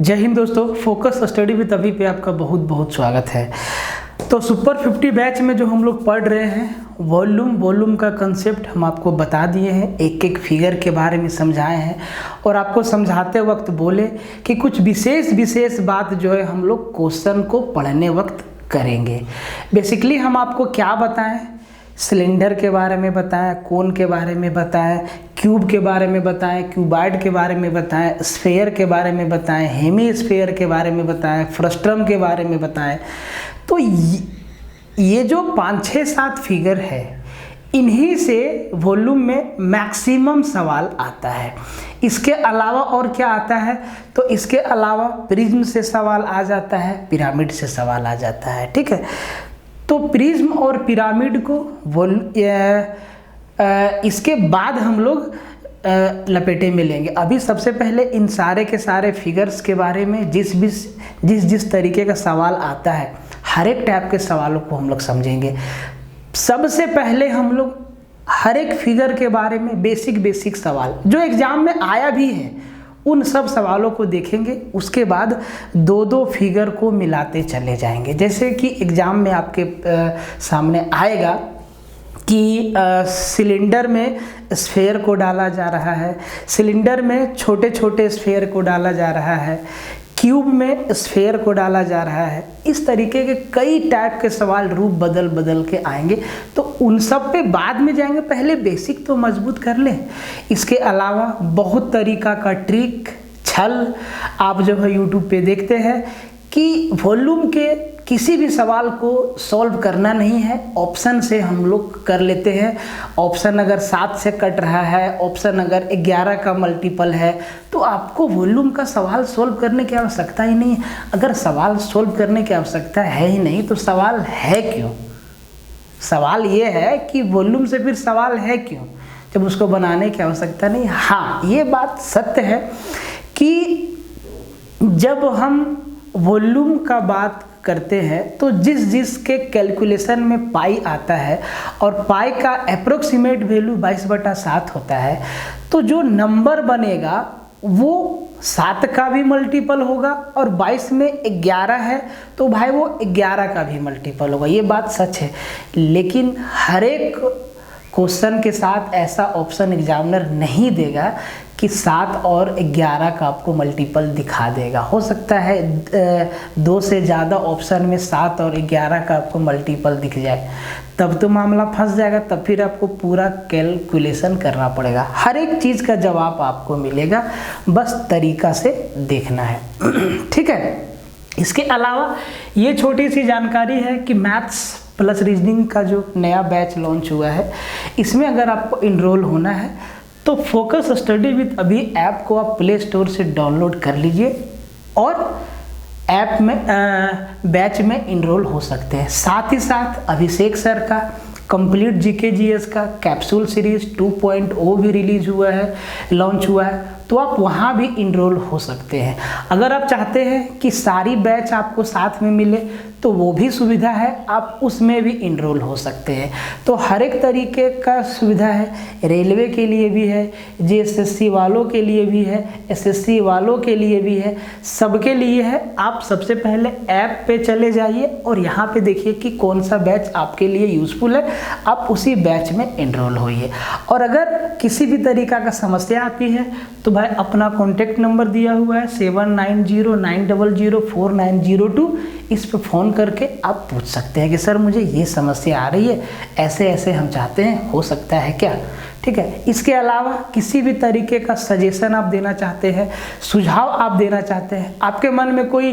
जय हिंद दोस्तों, focus study with अभी पे आपका बहुत बहुत स्वागत है। तो सुपर 50 बैच में जो हम लोग पढ़ रहे हैं वॉल्यूम का कंसेप्ट हम आपको बता दिए हैं, एक एक फिगर के बारे में समझाए हैं और आपको समझाते वक्त बोले कि कुछ विशेष बात जो है हम लोग क्वेश्चन को पढ़ने वक्त करेंगे। बेसिकली हम आपको क्या बताएं, सिलेंडर के बारे में बताएं, कोन के बारे में बताएं, क्यूब के बारे में बताएं, क्यूबॉइड के बारे में बताएं, स्फेयर के बारे में बताएं, हेमी स्फेयर के बारे में बताएं, फ्रस्ट्रम के बारे में बताएं। तो ये जो 5, 6, 7 फिगर है, इन्हीं से वॉल्यूम में मैक्सिमम सवाल आता है। इसके अलावा और क्या आता है? तो इसके अलावा प्रिज्म से सवाल आ जाता है, पिरामिड से सवाल आ जाता है। ठीक है, तो प्रिज्म और पिरामिड को इसके बाद हम लोग लपेटे में लेंगे। अभी सबसे पहले इन सारे के सारे फिगर्स के बारे में जिस तरीके का सवाल आता है, हर एक टाइप के सवालों को हम लोग समझेंगे। सबसे पहले हम लोग हर एक फिगर के बारे में बेसिक सवाल जो एग्जाम में आया भी है उन सब सवालों को देखेंगे। उसके बाद दो फिगर को मिलाते चले जाएंगे। जैसे कि एग्जाम में आपके सामने आएगा कि सिलेंडर में स्फेयर को डाला जा रहा है, सिलेंडर में छोटे छोटे स्फेयर को डाला जा रहा है, क्यूब में स्फेयर को डाला जा रहा है। इस तरीके के कई टाइप के सवाल रूप बदल के आएंगे, तो उन सब पे बाद में जाएंगे। पहले बेसिक तो मजबूत कर लें। इसके अलावा बहुत तरीका का ट्रिक छल आप जो है यूट्यूब पे देखते हैं कि वॉल्यूम के किसी भी सवाल को सॉल्व करना नहीं है, ऑप्शन से हम लोग कर लेते हैं। ऑप्शन अगर 7 से कट रहा है, ऑप्शन अगर 11 का मल्टीपल है, तो आपको वॉल्यूम का सवाल सॉल्व करने की आवश्यकता ही नहीं है। अगर सवाल सॉल्व करने की आवश्यकता है ही नहीं तो सवाल है क्यों? सवाल ये है कि वॉल्यूम से फिर सवाल है क्यों जब उसको बनाने की आवश्यकता नहीं। हाँ, ये बात सत्य है कि जब हम वॉल्यूम का बात करते हैं तो जिस के कैलकुलेशन में पाई आता है और पाई का अप्रोक्सीमेट वैल्यू 22/7 होता है, तो जो नंबर बनेगा वो 7 का भी मल्टीपल होगा और 22 में 11 है तो भाई वो 11 का भी मल्टीपल होगा। ये बात सच है, लेकिन हर एक क्वेश्चन के साथ ऐसा ऑप्शन एग्जामिनर नहीं देगा कि 7 और 11 का आपको मल्टीपल दिखा देगा। हो सकता है 2 से ज़्यादा ऑप्शन में 7 और 11 का आपको मल्टीपल दिख जाए, तब तो मामला फंस जाएगा। तब फिर आपको पूरा कैलकुलेशन करना पड़ेगा। हर एक चीज़ का जवाब आपको मिलेगा, बस तरीका से देखना है। ठीक है, इसके अलावा ये छोटी सी जानकारी है कि मैथ्स प्लस रीजनिंग का जो नया बैच लॉन्च हुआ है, इसमें अगर आपको इनरोल होना है तो फोकस स्टडी विद अभी ऐप को आप प्ले स्टोर से डाउनलोड कर लीजिए और ऐप में बैच में इनरोल हो सकते हैं। साथ ही साथ अभिषेक सर का कंप्लीट जीके जीएस का कैप्सूल सीरीज 2.0 भी रिलीज हुआ है, लॉन्च हुआ है, तो आप वहाँ भी इनरोल हो सकते हैं। अगर आप चाहते हैं कि सारी बैच आपको साथ में मिले तो वो भी सुविधा है, आप उसमें भी इनरोल हो सकते हैं। तो हर एक तरीके का सुविधा है, रेलवे के लिए भी है, जीएसएससी वालों के लिए भी है, एसएससी वालों के लिए भी है, सबके लिए है। आप सबसे पहले ऐप पे चले जाइए और यहाँ पे देखिए कि कौन सा बैच आपके लिए यूज़फुल है, आप उसी बैच में इनरोल होइए। और अगर किसी भी तरीका का समस्या आती है तो भाई अपना कॉन्टेक्ट नंबर दिया हुआ है 7909004902, इस पे फ़ोन करके आप पूछ सकते हैं कि सर मुझे ये समस्या आ रही है, ऐसे हम चाहते हैं, हो सकता है क्या? ठीक है, इसके अलावा किसी भी तरीके का सजेशन आप देना चाहते हैं, सुझाव आप देना चाहते हैं, आपके मन में कोई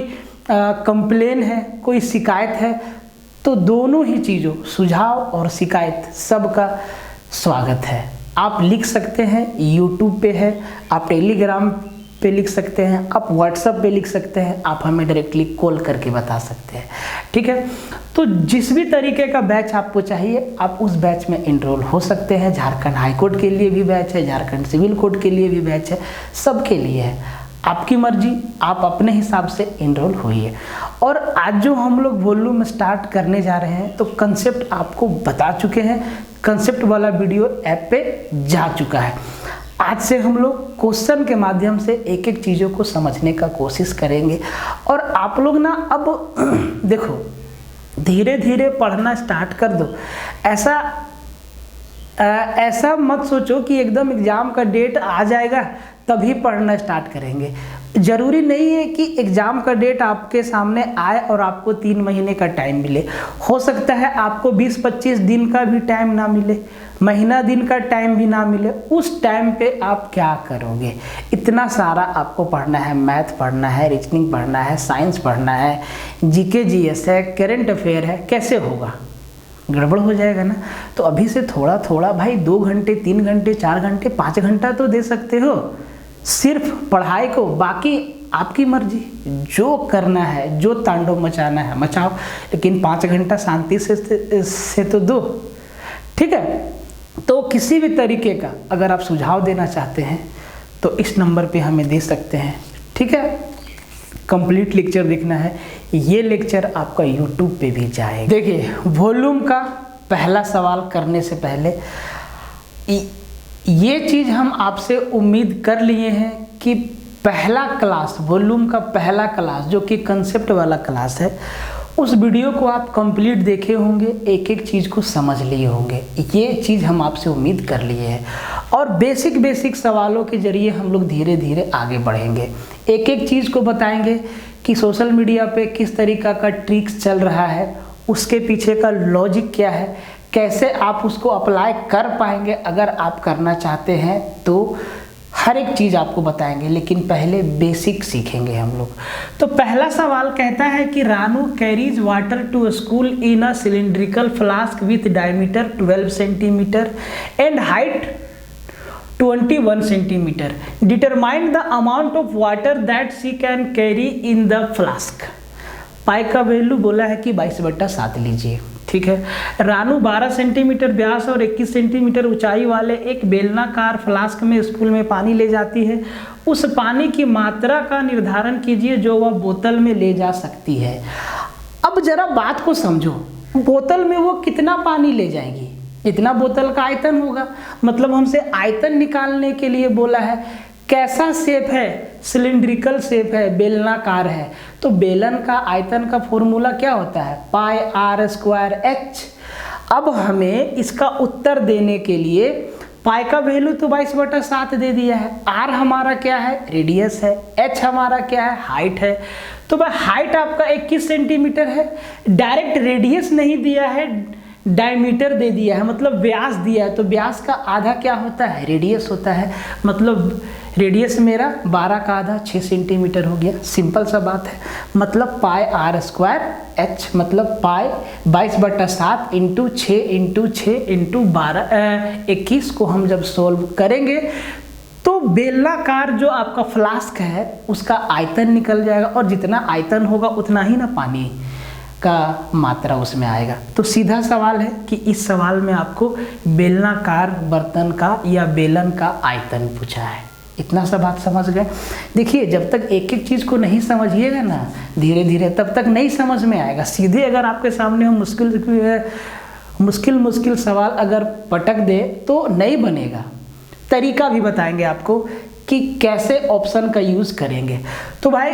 कंप्लेन है, कोई शिकायत है, तो दोनों ही चीज़ों, सुझाव और शिकायत, सबका स्वागत है। आप लिख सकते हैं, यूट्यूब पे है, आप टेलीग्राम पे लिख सकते हैं, आप व्हाट्सएप पे लिख सकते हैं, आप हमें डायरेक्टली कॉल करके बता सकते हैं। ठीक है, तो जिस भी तरीके का बैच आपको चाहिए आप उस बैच में इनरोल हो सकते हैं। झारखंड हाईकोर्ट के लिए भी बैच है, झारखंड सिविल कोर्ट के लिए भी बैच है, सबके लिए है। आपकी मर्जी, आप अपने हिसाब से इनरोल होइए। और आज जो हम लोग वॉल्यूम स्टार्ट करने जा रहे हैं तो कंसेप्ट आपको बता चुके हैं, कंसेप्ट वाला वीडियो ऐप पे जा चुका है। आज से हम लोग क्वेश्चन के माध्यम से एक एक चीज़ों को समझने का कोशिश करेंगे। और आप लोग ना अब देखो धीरे धीरे पढ़ना स्टार्ट कर दो। ऐसा मत सोचो कि एकदम एग्ज़ाम का डेट आ जाएगा तभी पढ़ना स्टार्ट करेंगे। ज़रूरी नहीं है कि एग्ज़ाम का डेट आपके सामने आए और आपको 3 महीने का टाइम मिले। हो सकता है आपको 20-25 दिन का भी टाइम ना मिले, महीना दिन का टाइम भी ना मिले। उस टाइम पे आप क्या करोगे? इतना सारा आपको पढ़ना है, मैथ पढ़ना है, रीजनिंग पढ़ना है, साइंस पढ़ना है, जीके जीएस है, करंट अफेयर है, कैसे होगा? गड़बड़ हो जाएगा ना। तो अभी से थोड़ा थोड़ा भाई 2 घंटे, 3 घंटे, 4 घंटे, 5 घंटा तो दे सकते हो सिर्फ पढ़ाई को। बाकी आपकी मर्जी, जो करना है, जो तांडव मचाना है मचाओ, लेकिन 5 घंटा शांति से तो दो। ठीक है? तो किसी भी तरीके का अगर आप सुझाव देना चाहते हैं तो इस नंबर पे हमें दे सकते हैं। ठीक है? कंप्लीट लेक्चर देखना है, ये लेक्चर आपका यूट्यूब पे भी जाएगा। देखिए वॉल्यूम का पहला सवाल करने से पहले ये चीज़ हम आपसे उम्मीद कर लिए हैं कि पहला क्लास, वॉल्यूम का पहला क्लास जो कि कंसेप्ट वाला क्लास है, उस वीडियो को आप कंप्लीट देखे होंगे, एक एक चीज़ को समझ लिए होंगे। ये चीज़ हम आपसे उम्मीद कर लिए हैं और बेसिक सवालों के जरिए हम लोग धीरे धीरे आगे बढ़ेंगे। एक एक चीज़ को बताएंगे कि सोशल मीडिया पे किस तरीक़ा का ट्रिक्स चल रहा है, उसके पीछे का लॉजिक क्या है, कैसे आप उसको अप्लाई कर पाएंगे अगर आप करना चाहते हैं तो हर एक चीज़ आपको बताएंगे। लेकिन पहले बेसिक सीखेंगे हम लोग। तो पहला सवाल कहता है कि Ranu carries water to school in a cylindrical flask with diameter 12 centimetre and height 21 centimetre. Determine the amount of water that she can carry in the flask. Pi का वैल्यू बोला है कि 22/7 लीजिए। ठीक है? रानू 12 सेंटीमीटर व्यास और 21 सेंटीमीटर ऊंचाई वाले एक बेलनाकार फ्लास्क में स्कूल में पानी ले जाती है। उस पानी की मात्रा का निर्धारण कीजिए जो वह बोतल में ले जा सकती है। अब जरा बात को समझो, बोतल में वो कितना पानी ले जाएगी? इतना बोतल का आयतन होगा। मतलब हमसे आयतन निकालने के लिए बोला है। कैसा शेप है? सिलिंड्रिकल शेप है, बेलनाकार है। तो बेलन का आयतन का फॉर्मूला क्या होता है? पाई r² h। अब हमें इसका उत्तर देने के लिए पाई का वैल्यू तो 22/7 दे दिया है। r हमारा क्या है? रेडियस है। h हमारा क्या है? हाइट है। तो भाई हाइट आपका 21 सेंटीमीटर है। डायरेक्ट रेडियस नहीं दिया है, डायमीटर दे दिया है, मतलब व्यास दिया है। तो व्यास का आधा क्या होता है? रेडियस होता है। मतलब रेडियस मेरा 12 का आधा 6 सेंटीमीटर हो गया। सिंपल सा बात है। मतलब पाई r² h, मतलब पाई 22/7 इंटू 6 इंटू 6 इंटू 21 को हम जब सोल्व करेंगे तो बेलनाकार जो आपका फ्लास्क है उसका आयतन निकल जाएगा। और जितना आयतन होगा उतना ही ना पानी का मात्रा उसमें आएगा। तो सीधा सवाल है कि इस सवाल में आपको बेलनाकार बर्तन का या बेलन का आयतन पूछा है। इतना सा बात समझ गए? देखिए जब तक एक एक चीज़ को नहीं समझिएगा ना धीरे धीरे, तब तक नहीं समझ में आएगा। सीधे अगर आपके सामने हम मुश्किल सवाल अगर पटक दे तो नहीं बनेगा। तरीका भी बताएंगे आपको कि कैसे ऑप्शन का यूज़ करेंगे। तो भाई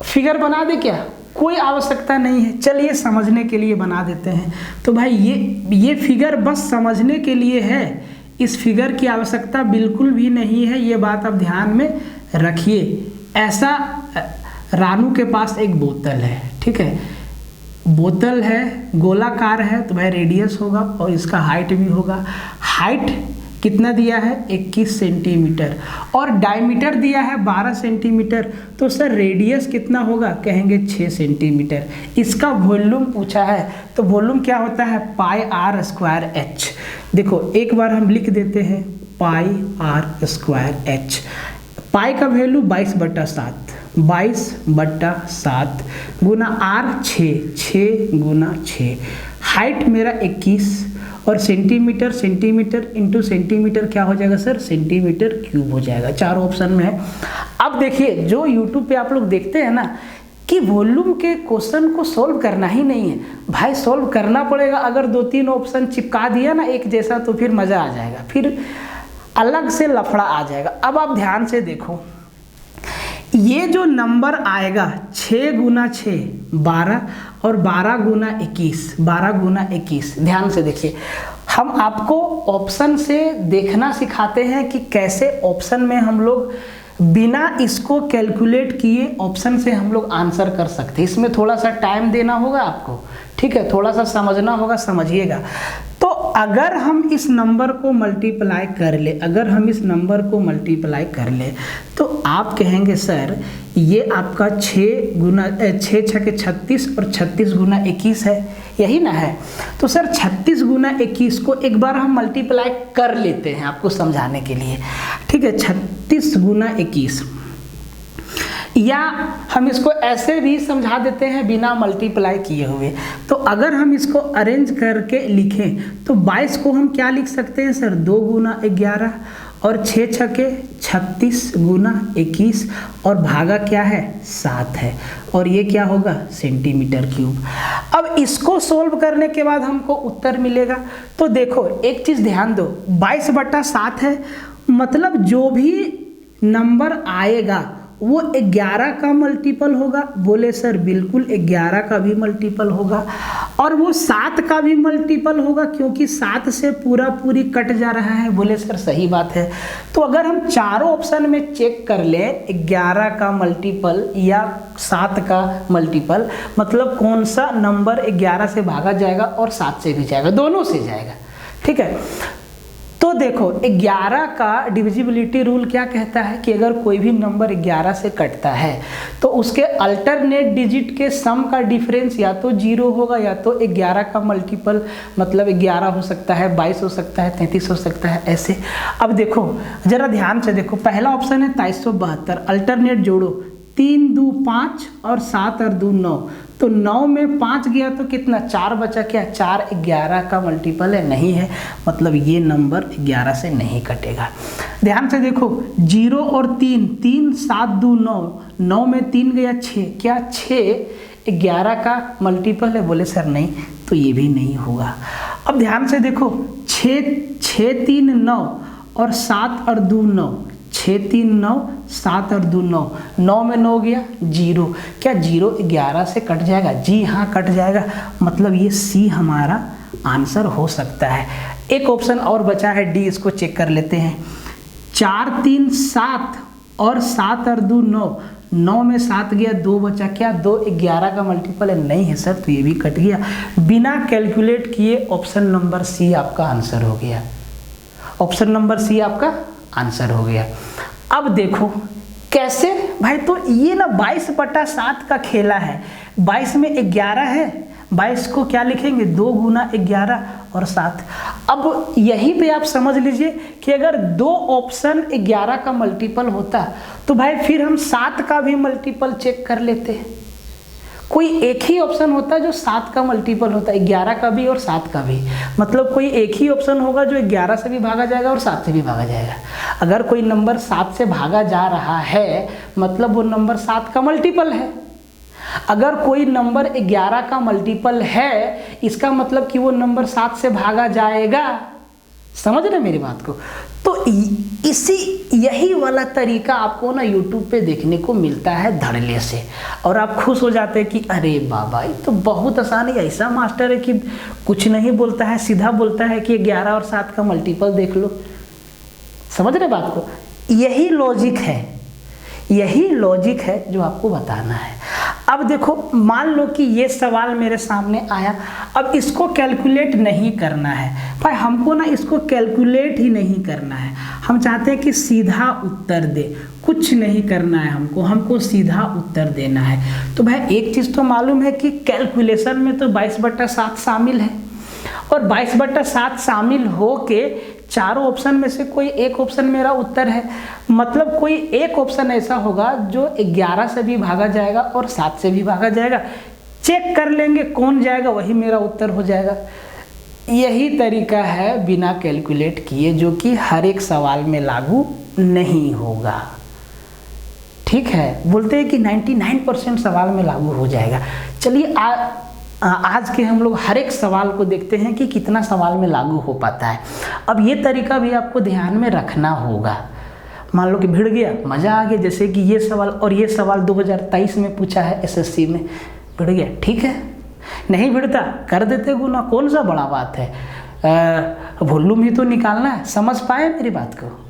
फिगर बना दे क्या? कोई आवश्यकता नहीं है, चलिए समझने के लिए बना देते हैं। तो भाई ये फिगर बस समझने के लिए है, इस फिगर की आवश्यकता बिल्कुल भी नहीं है। ये बात आप ध्यान में रखिए। ऐसा रानू के पास एक बोतल है। ठीक है? बोतल है, गोलाकार है, तो भाई रेडियस होगा और इसका हाइट भी होगा। हाइट कितना दिया है? 21 सेंटीमीटर और डायमीटर दिया है 12 सेंटीमीटर। तो सर रेडियस कितना होगा? कहेंगे 6 सेंटीमीटर। इसका वॉल्यूम पूछा है तो वॉल्यूम क्या होता है? पाई r² h। देखो एक बार हम लिख देते हैं पाई r² h। पाई का वैल्यू 22/7, 22/7 गुना r 6 गुना 6। हाइट मेरा 21 और सेंटीमीटर इंटू सेंटीमीटर क्या हो जाएगा सर? सेंटीमीटर क्यूब हो जाएगा। 4 ऑप्शन में है। अब देखिए जो यूट्यूब पे आप लोग देखते हैं ना कि वॉल्यूम के क्वेश्चन को सोल्व करना ही नहीं है भाई, सोल्व करना पड़ेगा। अगर 2-3 ऑप्शन चिपका दिया ना एक जैसा तो फिर मज़ा आ जाएगा। फिर अलग से लफड़ा आ जाएगा। अब आप ध्यान से देखो, ये जो नंबर आएगा 6 गुना 6 12 और 12 गुना 21, 12 गुना 21, ध्यान से देखिए। हम आपको ऑप्शन से देखना सिखाते हैं कि कैसे ऑप्शन में हम लोग बिना इसको कैलकुलेट किए ऑप्शन से हम लोग आंसर कर सकते हैं। इसमें थोड़ा सा टाइम देना होगा आपको, ठीक है, थोड़ा सा समझना होगा, समझिएगा। तो अगर हम इस नंबर को मल्टीप्लाई कर ले, अगर हम इस नंबर को मल्टीप्लाई कर ले तो आप कहेंगे सर ये आपका 6 गुना 6 6 के 36 और 36 गुना 21 है, यही ना है। तो सर 36 गुना 21 को एक बार हम मल्टीप्लाई कर लेते हैं आपको समझाने के लिए, ठीक है। 36 गुना 21, या हम इसको ऐसे भी समझा देते हैं बिना मल्टीप्लाई किए हुए। तो अगर हम इसको अरेंज करके लिखें तो 22 को हम क्या लिख सकते हैं सर, 2 गुना 11 और 6 छके 36 गुना 21 और भागा क्या है, 7 है, और ये क्या होगा, सेंटीमीटर क्यूब। अब इसको सोल्व करने के बाद हमको उत्तर मिलेगा। तो देखो एक चीज़ ध्यान दो, 22/7 है, मतलब जो भी नंबर आएगा वो 11 का मल्टीपल होगा। बोले सर बिल्कुल 11 का भी मल्टीपल होगा, और वो 7 का भी मल्टीपल होगा क्योंकि 7 से पूरा पूरी कट जा रहा है। बोले सर सही बात है। तो अगर हम चारों ऑप्शन में चेक कर ले 11 का मल्टीपल या 7 का मल्टीपल, मतलब कौन सा नंबर 11 से भागा जाएगा और 7 से भी जाएगा, दोनों से जाएगा, ठीक है। तो देखो 11 का डिविजिबिलिटी रूल क्या कहता है कि अगर कोई भी नंबर 11 से कटता है तो उसके अल्टरनेट डिजिट के सम का डिफरेंस या तो 0 होगा या तो 11 का मल्टीपल, मतलब 11 हो सकता है, 22 हो सकता है, 33 हो सकता है, ऐसे। अब देखो जरा ध्यान से देखो, पहला ऑप्शन है 2372, अल्टरनेट जोड़ो, 3 2 5 और 7 और 2 9, तो 9 में 5 गया तो कितना, 4 बचा, क्या 4 11 का मल्टीपल है, नहीं है, मतलब ये नंबर 11 से नहीं कटेगा। ध्यान से देखो 0 और 3, 3 7 2 9, 9 में 3 गया 6, क्या 6 11 का मल्टीपल है, बोले सर नहीं, तो ये भी नहीं होगा। अब ध्यान से देखो 6 6 3 9 और 7 और 2 9, 6 3 9, 7 और 2 9, 9 में 9 गया 0, क्या 0 11 से कट जाएगा, जी हाँ कट जाएगा, मतलब ये सी हमारा आंसर हो सकता है। एक ऑप्शन और बचा है डी, इसको चेक कर लेते हैं। 4 3 7 और 7 और 2 9, 9 में 7 गया 2 बचा, क्या 2 11 का मल्टीपल है, नहीं है सर, तो ये भी कट गया। बिना कैलकुलेट किए ऑप्शन नंबर सी आपका आंसर हो गया, ऑप्शन नंबर सी आपका आंसर हो गया। अब देखो कैसे भाई, तो ये ना 22/7 का खेला है, 22 में 11 है, 22 को क्या लिखेंगे, 2 गुना 11 और 7। अब यहीं पे आप समझ लीजिए कि अगर दो ऑप्शन 11 का मल्टीपल होता तो भाई फिर हम 7 का भी मल्टीपल चेक कर लेते। कोई एक ही ऑप्शन होता है जो 7 का मल्टीपल होता है, 11 का भी और 7 का भी, मतलब कोई एक ही ऑप्शन होगा जो 11 से भी भागा जाएगा और 7 से भी भागा जाएगा। अगर कोई नंबर 7 से भागा जा रहा है मतलब वो नंबर 7 का मल्टीपल है। अगर कोई नंबर 11 का मल्टीपल है इसका मतलब कि वो नंबर 7 से भागा जाएगा। समझ रहे मेरी बात को? तो यही वाला तरीका आपको ना YouTube पे देखने को मिलता है धड़ल्ले से, और आप खुश हो जाते हैं कि अरे बाबा ये तो बहुत आसान है, ऐसा मास्टर है कि कुछ नहीं बोलता है, सीधा बोलता है कि 11 और 7 का मल्टीपल देख लो। समझ रहे बात को? यही लॉजिक है, यही लॉजिक है जो आपको बताना है। अब देखो मान लो कि ये सवाल मेरे सामने आया, अब इसको कैलकुलेट नहीं करना है भाई, हमको ना इसको कैलकुलेट ही नहीं करना है, हम चाहते हैं कि सीधा उत्तर दे, कुछ नहीं करना है हमको सीधा उत्तर देना है। तो भाई एक चीज़ तो मालूम है कि कैलकुलेशन में तो 22/7 शामिल है, और 22/7 शामिल हो के चारों ऑप्शन में से कोई एक ऑप्शन मेरा उत्तर है, मतलब कोई एक ऑप्शन ऐसा होगा जो 11 से भी भागा जाएगा और 7 से भी भागा जाएगा। चेक कर लेंगे कौन जाएगा वही मेरा उत्तर हो जाएगा। यही तरीका है बिना कैलकुलेट किए, जो कि हर एक सवाल में लागू नहीं होगा। ठीक है, बोलते हैं कि 99% सवाल में लागू हो जाएगा। चलिए आज के हम लोग हर एक सवाल को देखते हैं कि कितना सवाल में लागू हो पाता है। अब ये तरीका भी आपको ध्यान में रखना होगा। मान लो कि भिड़ गया, मज़ा आ गया, जैसे कि ये सवाल और ये सवाल 2023 में पूछा है एसएससी में, भिड़ गया, ठीक है। नहीं भिड़ता कर देते गुना, कौन सा बड़ा बात है, वॉल्यूम ही तो निकालना है। समझ पाए मेरी बात को?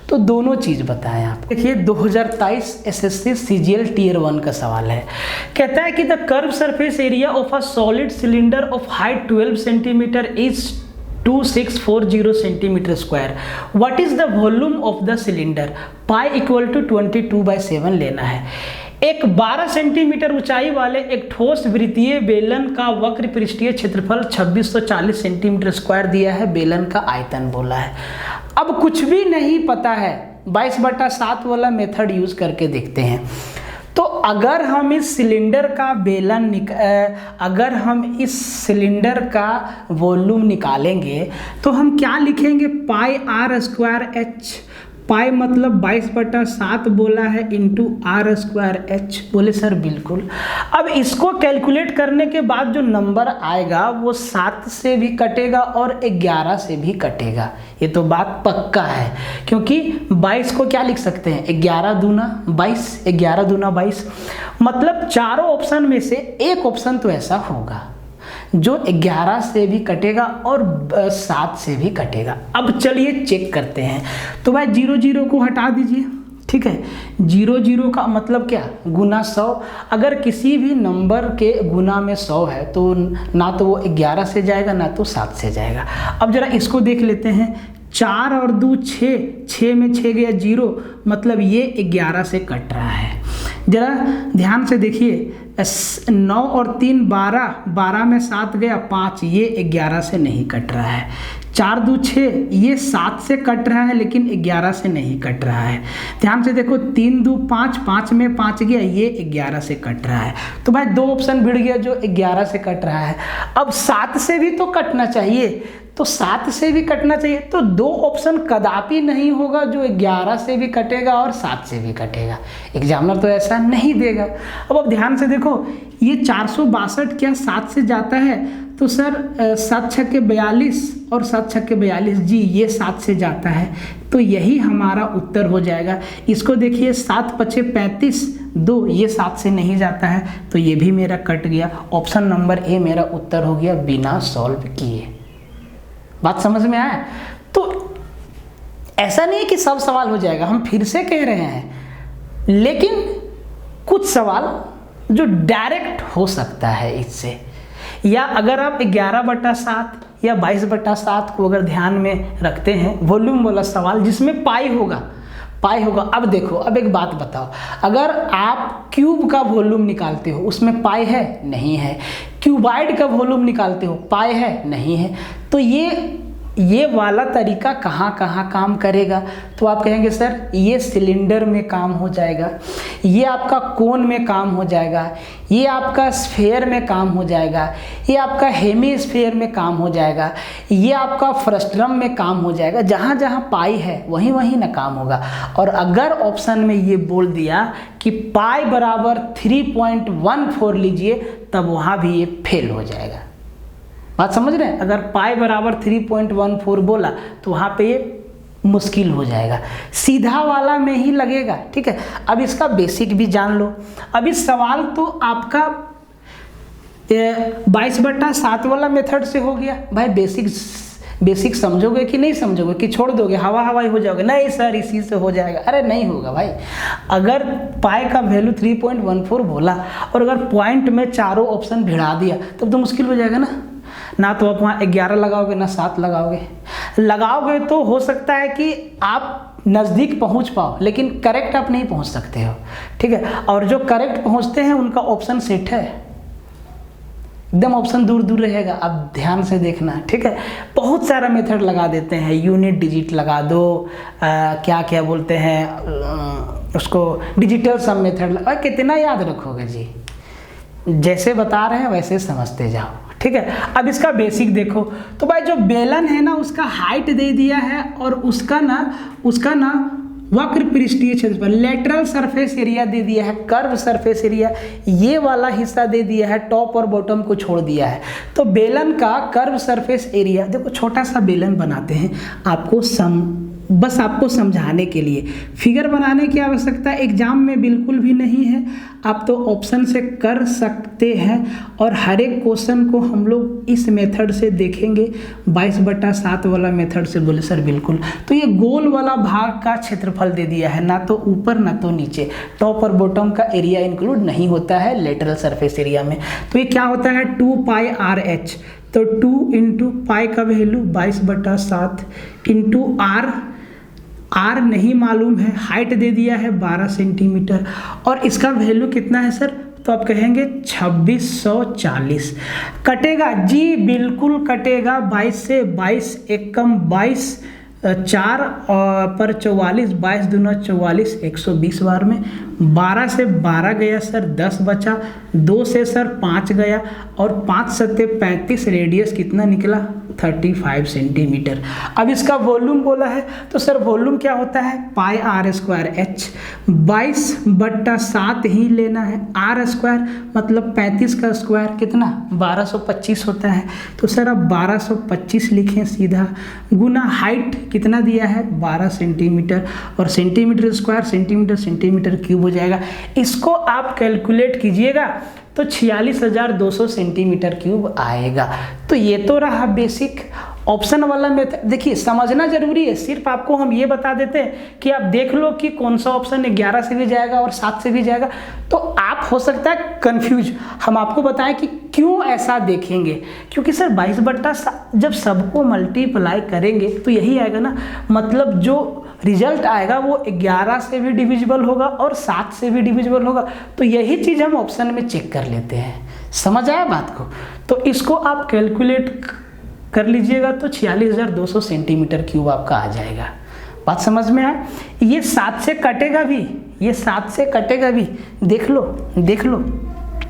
तो दोनों चीज़ बताएं आप। देखिए 2023 एसएससी सीजीएल टीयर 1 का सवाल है। कहता है कि the curve surface area of a solid cylinder of height 12 centimetre is 2640 centimetre square. What is the volume of the cylinder? Pi equal to 22/7 लेना है। एक 12 सेंटीमीटर ऊंचाई वाले एक ठोस वृत्तीय बेलन का वक्र पृष्ठीय क्षेत्रफल 2640 सेंटीमीटर स्क्वायर दिया है, बेलन का आयतन बोला है। अब कुछ भी नहीं पता है, 22/7 वाला मेथड यूज करके देखते हैं। तो अगर हम इस सिलेंडर का अगर हम इस सिलेंडर का वॉल्यूम निकालेंगे तो हम क्या लिखेंगे? Pi are square h. पाई मतलब 22/7 बोला है इंटू आर स्क्वायर एच। बोले सर बिल्कुल। अब इसको कैलकुलेट करने के बाद जो नंबर आएगा वो 7 से भी कटेगा और 11 से भी कटेगा, ये तो बात पक्का है। क्योंकि 22 को क्या लिख सकते हैं? 11 दूना 22, 11 दूना 22। मतलब चारों ऑप्शन में से एक ऑप्शन तो ऐसा होगा जो 11 से भी कटेगा और 7 से भी कटेगा। अब चलिए चेक करते हैं। तो भाई 0 0 को हटा दीजिए, ठीक है। 0 0 का मतलब क्या? गुना 100। अगर किसी भी नंबर के गुना में 100 है तो ना तो वो 11 से जाएगा ना तो 7 से जाएगा। अब जरा इसको देख लेते हैं। 4 और 2 6, 6 में 6 गया 0, मतलब ये 11 से कट रहा है। जरा ध्यान से देखिए, 9 और 3 12, 12 में 7 गया 5, ये 11 से नहीं कट रहा है। 4 2 6, ये 7 से कट रहा है लेकिन 11 से नहीं कट रहा है। ध्यान से देखो, 3 2 5, 5 में 5 गया, ये 11 से कट रहा है। तो भाई 2 ऑप्शन भिड़ गया जो 11 से कट रहा है। अब 7 से भी तो कटना चाहिए, तो 7 से भी कटना चाहिए। तो 2 ऑप्शन कदापि नहीं होगा जो 11 से भी कटेगा और 7 से भी कटेगा। एग्जामिनर तो ऐसा नहीं देगा। अब ध्यान से देखो, ये 462 क्या 7 से जाता है? तो सर 7 छक्के 42 और 7 छक्के 42, जी ये 7 से जाता है। तो यही हमारा उत्तर हो जाएगा। इसको देखिए, 7 पछे 35, 2, ये 7 से नहीं जाता है, तो ये भी मेरा कट गया। ऑप्शन नंबर ए मेरा उत्तर हो गया बिना सॉल्व किए। बात समझ में आया? तो ऐसा नहीं है कि सब सवाल हो जाएगा, हम फिर से कह रहे हैं, लेकिन कुछ सवाल जो डायरेक्ट हो सकता है इससे। या अगर आप 11/7 या 22/7 को अगर ध्यान में रखते हैं, वॉल्यूम वाला सवाल जिसमें पाई होगा। अब देखो, अब एक बात बताओ, अगर आप क्यूब का वॉल्यूम निकालते हो उसमें पाई है? नहीं है। क्यूबाइड का वॉल्यूम निकालते हो, पाई है? नहीं है। तो ये वाला तरीका कहाँ कहाँ काम करेगा? तो आप कहेंगे सर ये सिलेंडर में काम हो जाएगा, ये आपका कोन में काम हो जाएगा, ये आपका स्फेयर में काम हो जाएगा, ये आपका हेमीस्फेयर में काम हो जाएगा, ये आपका फ्रस्ट्रम में काम हो जाएगा। जहाँ जहाँ पाई है वहीं वहीं ना काम होगा। और अगर ऑप्शन में ये बोल दिया कि पाई बराबर 3.14 लीजिए, तब वहाँ भी ये फेल हो जाएगा। बात समझ रहे हैं? अगर पाई बराबर 3.14 बोला तो वहाँ पे ये मुश्किल हो जाएगा, सीधा वाला में ही लगेगा, ठीक है। अब इसका बेसिक भी जान लो। अब इस सवाल तो आपका 22/7 वाला मेथड से हो गया। भाई बेसिक समझोगे कि नहीं समझोगे, कि छोड़ दोगे, हवाई हो जाओगे? नहीं सर इसी से हो जाएगा। अरे नहीं होगा भाई। अगर पाई का वैल्यू 3.14 बोला और अगर पॉइंट में चारों ऑप्शन भिड़ा दिया तब तो मुश्किल हो जाएगा ना तो आप वहाँ 11 लगाओगे ना 7 लगाओगे तो हो सकता है कि आप नज़दीक पहुँच पाओ, लेकिन करेक्ट आप नहीं पहुँच सकते हो, ठीक है। और जो करेक्ट पहुँचते हैं उनका ऑप्शन सेट है, एकदम ऑप्शन दूर दूर रहेगा। अब ध्यान से देखना, ठीक है। बहुत सारा मेथड लगा देते हैं, यूनिट डिजिट लगा दो, क्या क्या बोलते हैं उसको, डिजिटल सम मेथड। कितना याद रखोगे जी? जैसे बता रहे हैं वैसे समझते जाओ, ठीक है। अब इसका बेसिक देखो। तो भाई जो बेलन है ना उसका हाइट दे दिया है और उसका ना वक्र पृष्ठीय क्षेत्रफल, लेटरल सरफेस एरिया दे दिया है, कर्व सरफेस एरिया ये वाला हिस्सा दे दिया है, टॉप और बॉटम को छोड़ दिया है। तो बेलन का कर्व सरफेस एरिया, देखो छोटा सा बेलन बनाते हैं आपको बस आपको समझाने के लिए, फिगर बनाने की आवश्यकता एग्जाम में बिल्कुल भी नहीं है, आप तो ऑप्शन से कर सकते हैं। और हर एक क्वेश्चन को हम लोग इस मेथड से देखेंगे, 22/7 वाला मेथड से। बोले सर बिल्कुल, तो ये गोल वाला भाग का क्षेत्रफल दे दिया है, ना तो ऊपर ना तो नीचे, टॉप और बॉटम का एरिया इंक्लूड नहीं होता है लेटरल सरफेस एरिया में। तो ये क्या होता है 2πRH, तो 2 इंटू पाई का वैल्यू 22/7 इंटू आर नहीं मालूम है, हाइट दे दिया है 12 सेंटीमीटर, और इसका वैल्यू कितना है सर, तो आप कहेंगे 2640। कटेगा जी, बिल्कुल कटेगा, 22 से 22 एक कम 22, 4 पर 44, 22 दूना 44, 120 बार में 12 से 12 गया सर, 10 बचा, 2 से सर 5 गया, और 5 सत्ते 35, रेडियस कितना निकला 35 सेंटीमीटर। अब इसका वॉल्यूम बोला है, तो सर वॉल्यूम क्या होता है πr²h, 22/7 ही लेना है, r² मतलब 35 का स्क्वायर कितना 1225 होता है। तो सर अब 1225 लिखें सीधा, गुना हाइट कितना दिया है 12 सेंटीमीटर, और सेंटीमीटर स्क्वायर सेंटीमीटर क्यूब हो जाएगा। इसको आप कैलकुलेट कीजिएगा तो 46,200 सेंटीमीटर क्यूब आएगा। तो ये तो रहा बेसिक ऑप्शन वाला मेथड। देखिए समझना जरूरी है, सिर्फ आपको हम ये बता देते हैं कि आप देख लो कि कौन सा ऑप्शन 11 से भी जाएगा और 7 से भी जाएगा, तो आप हो सकता है कंफ्यूज। हम आपको बताएं कि क्यों ऐसा देखेंगे, क्योंकि सर 22/7 जब सबको मल्टीप्लाई करेंगे तो यही आएगा ना, मतलब जो रिजल्ट आएगा वो 11 से भी डिविजिबल होगा और 7 से भी डिविजिबल होगा। तो यही चीज़ हम ऑप्शन में चेक कर लेते हैं, समझ आया बात को। तो इसको आप कैलकुलेट कर लीजिएगा तो 46,200 सेंटीमीटर क्यूब आपका आ जाएगा। बात समझ में आए। ये 7 से कटेगा भी, ये 7 से कटेगा भी, देख लो देख लो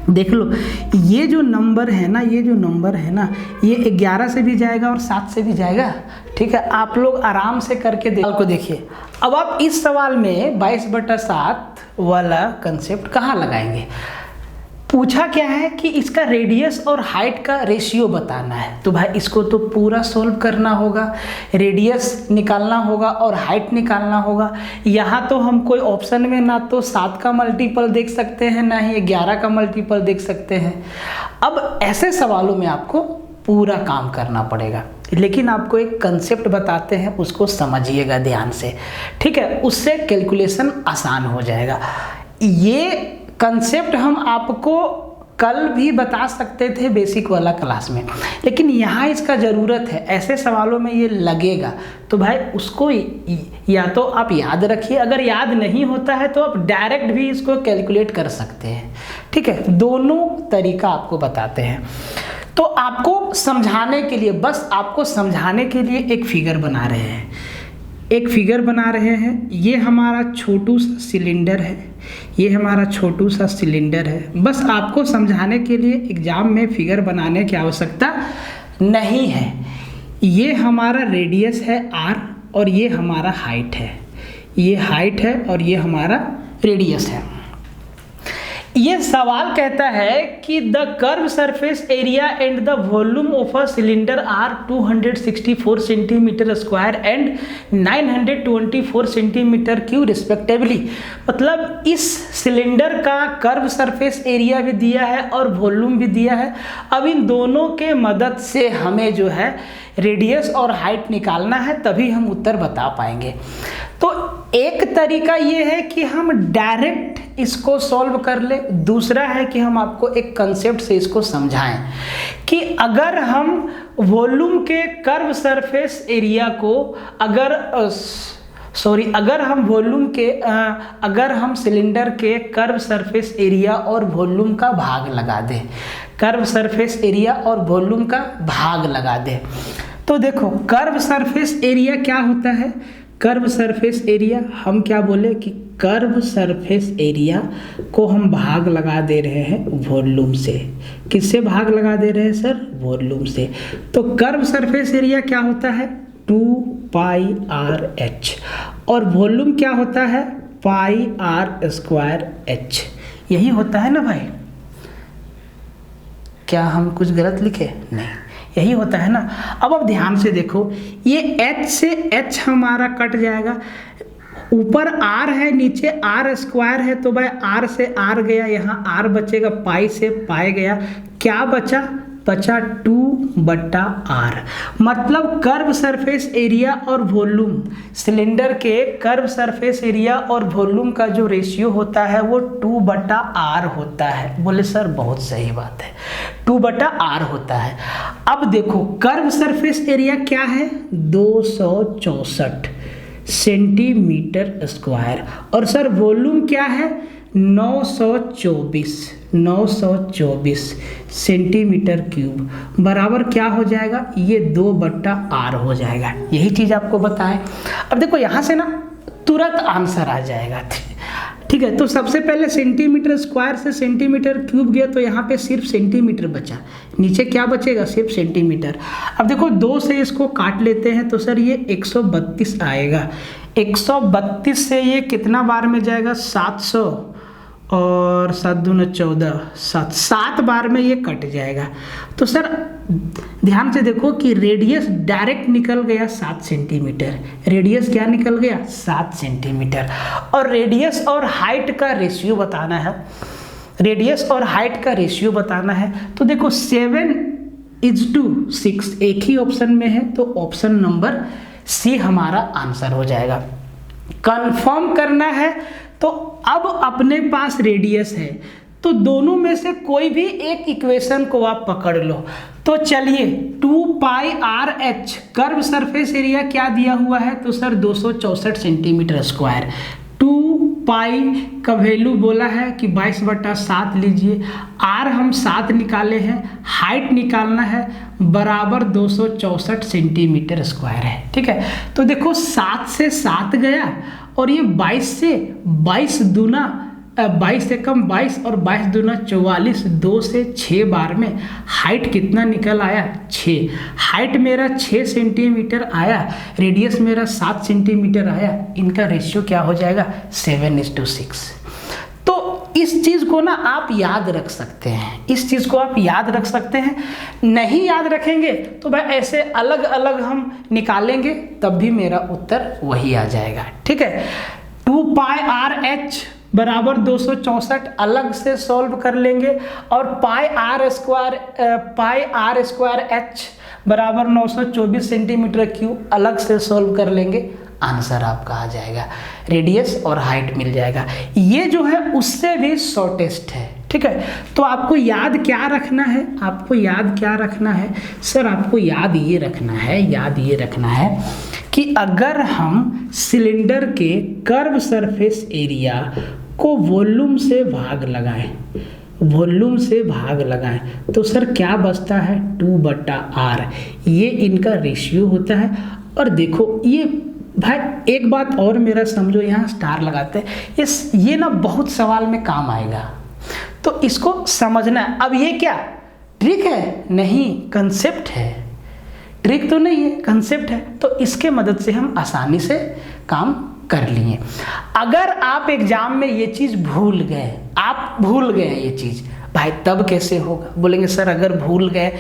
देख लो, ये जो नंबर है ना, ये जो नंबर है ना, ये 11 से भी जाएगा और 7 से भी जाएगा। ठीक है, आप लोग आराम से करके देखिए। अब आप इस सवाल में 22/7 वाला कंसेप्ट कहाँ लगाएंगे। पूछा क्या है कि इसका रेडियस और हाइट का रेशियो बताना है, तो भाई इसको तो पूरा सोल्व करना होगा, रेडियस निकालना होगा और हाइट निकालना होगा। यहाँ तो हम कोई ऑप्शन में ना तो 7 का मल्टीपल देख सकते हैं, ना ही 11 का मल्टीपल देख सकते हैं। अब ऐसे सवालों में आपको पूरा काम करना पड़ेगा, लेकिन आपको एक कंसेप्ट बताते हैं, उसको समझिएगा ध्यान से, ठीक है, उससे कैलकुलेशन आसान हो जाएगा। ये कंसेप्ट हम आपको कल भी बता सकते थे बेसिक वाला क्लास में, लेकिन यहाँ इसका ज़रूरत है, ऐसे सवालों में ये लगेगा, तो भाई उसको या तो आप याद रखिए, अगर याद नहीं होता है तो आप डायरेक्ट भी इसको कैलकुलेट कर सकते हैं। ठीक है, दोनों तरीका आपको बताते हैं। तो आपको समझाने के लिए, बस आपको समझाने के लिए एक फिगर बना रहे हैं, ये हमारा छोटू सा सिलेंडर है, ये हमारा छोटू सा सिलेंडर है। बस आपको समझाने के लिए एग्जाम में फिगर बनाने की आवश्यकता नहीं है। ये हमारा रेडियस है r और ये हमारा हाइट है, ये हाइट है और ये हमारा रेडियस है। ये सवाल कहता है कि the curve surface area and the volume of a cylinder are 264 centimetre square and 924 centimetre cube respectively. मतलब इस सिलेंडर का कर्व सरफेस एरिया भी दिया है और वॉल्यूम भी दिया है। अब इन दोनों के मदद से हमें जो है रेडियस और हाइट निकालना है, तभी हम उत्तर बता पाएंगे। तो एक तरीका ये है कि हम डायरेक्ट इसको सॉल्व कर ले, दूसरा है कि हम आपको एक कंसेप्ट से इसको समझाएं कि अगर हम वॉल्यूम के कर्व सरफेस एरिया को अगर हम सिलेंडर के कर्व सरफेस एरिया और वॉल्यूम का भाग लगा दें, कर्व सरफेस एरिया और वॉल्यूम का भाग लगा दें, तो देखो कर्व सरफेस एरिया क्या होता है। कर्व सरफेस एरिया हम क्या बोले कि कर्व सरफेस एरिया को हम भाग लगा दे रहे हैं वॉल्यूम से। किससे भाग लगा दे रहे हैं सर? वॉल्यूम से। तो कर्व सरफेस एरिया क्या होता है? 2 पाई आर एच, और वॉल्यूम क्या होता है, पाई आर स्क्वायर एच। यही होता है ना भाई, क्या हम कुछ गलत लिखे? नहीं, यही होता है ना। अब आप ध्यान से देखो, ये h से h हमारा कट जाएगा, ऊपर r है नीचे r स्क्वायर है, तो भाई r से r गया, यहाँ r बचेगा, पाई से पाई गया, क्या बचा? बचा 2/r। मतलब कर्व सरफेस एरिया और वॉल्यूम, सिलेंडर के कर्व सरफेस एरिया और वॉल्यूम का जो रेशियो होता है वो 2/r होता है। बोले सर बहुत सही बात है, 2/r होता है। अब देखो कर्व सरफेस एरिया क्या है, 264 सेंटीमीटर स्क्वायर, और सर वॉल्यूम क्या है, 924 सेंटीमीटर क्यूब, बराबर क्या हो जाएगा, ये 2/r हो जाएगा। यही चीज़ आपको बताएं। अब देखो यहाँ से ना तुरंत आंसर आ जाएगा, ठीक है। तो सबसे पहले सेंटीमीटर स्क्वायर से सेंटीमीटर क्यूब गया, तो यहाँ पे सिर्फ सेंटीमीटर बचा, नीचे क्या बचेगा, सिर्फ सेंटीमीटर। अब देखो 2 से इसको काट लेते हैं, तो सर ये 132 आएगा। 132 से ये कितना बार में जाएगा, 700, और 7 दूना 14, 7 बार में ये कट जाएगा। तो सर ध्यान से देखो कि रेडियस डायरेक्ट निकल गया 7 सेंटीमीटर, रेडियस क्या निकल गया, 7 सेंटीमीटर। और रेडियस और हाइट का रेशियो बताना है, रेडियस और हाइट का रेशियो बताना है। तो देखो 7:6 एक ही ऑप्शन में है, तो ऑप्शन नंबर सी हमारा आंसर हो जाएगा। कंफर्म करना है, तो अब अपने पास रेडियस है, तो दोनों में से कोई भी एक इक्वेशन को आप पकड़ लो। तो चलिए 2πr(h) कर्व सरफेस एरिया क्या दिया हुआ है, तो सर 264 सेंटीमीटर स्क्वायर। 2π का वैल्यू बोला है कि 22/7 लीजिए, r हम 7 निकाले हैं, हाइट निकालना है, बराबर 264 सेंटीमीटर स्क्वायर है, ठीक है। तो देखो 7 से 7 गया, और ये 22 से 22 दूना 22 से कम 22, और 22 दूना 44, 2 से 6 बार में हाइट कितना निकल आया, 6। हाइट मेरा 6 सेंटीमीटर आया, रेडियस मेरा 7 सेंटीमीटर आया, इनका रेशियो क्या हो जाएगा, 7:6। तो इस चीज़ को ना आप याद रख सकते हैं, इस चीज़ को आप याद रख सकते हैं। नहीं याद रखेंगे तो भाई ऐसे अलग अलग हम निकालेंगे, तब भी मेरा उत्तर वही आ जाएगा, ठीक है। 2πr(h) बराबर 264 अलग से सॉल्व कर लेंगे, और πr² बराबर 924 सेंटीमीटर क्यूब अलग से सॉल्व कर लेंगे, आंसर आपका आ जाएगा, रेडियस और हाइट मिल जाएगा। ये जो है उससे भी शॉर्टेस्ट है, ठीक है। तो आपको याद क्या रखना है, आपको याद क्या रखना है, सर आपको याद ये रखना है कि अगर हम सिलेंडर के कर्व सरफेस एरिया को वॉल्यूम से भाग लगाएं, तो सर क्या बचता है, 2/r। ये इनका रेशियो होता है। और देखो ये भाई एक बात और मेरा समझो, यहाँ स्टार लगाते हैं, ये ना बहुत सवाल में काम आएगा, तो इसको समझना है। अब ये क्या ट्रिक है, नहीं कंसेप्ट है, ट्रिक तो नहीं है, कंसेप्ट है। तो इसके मदद से हम आसानी से काम कर लिए। अगर आप एग्जाम में ये चीज़ भूल गए, आप भूल गए ये चीज़, भाई तब कैसे होगा, बोलेंगे सर अगर भूल गए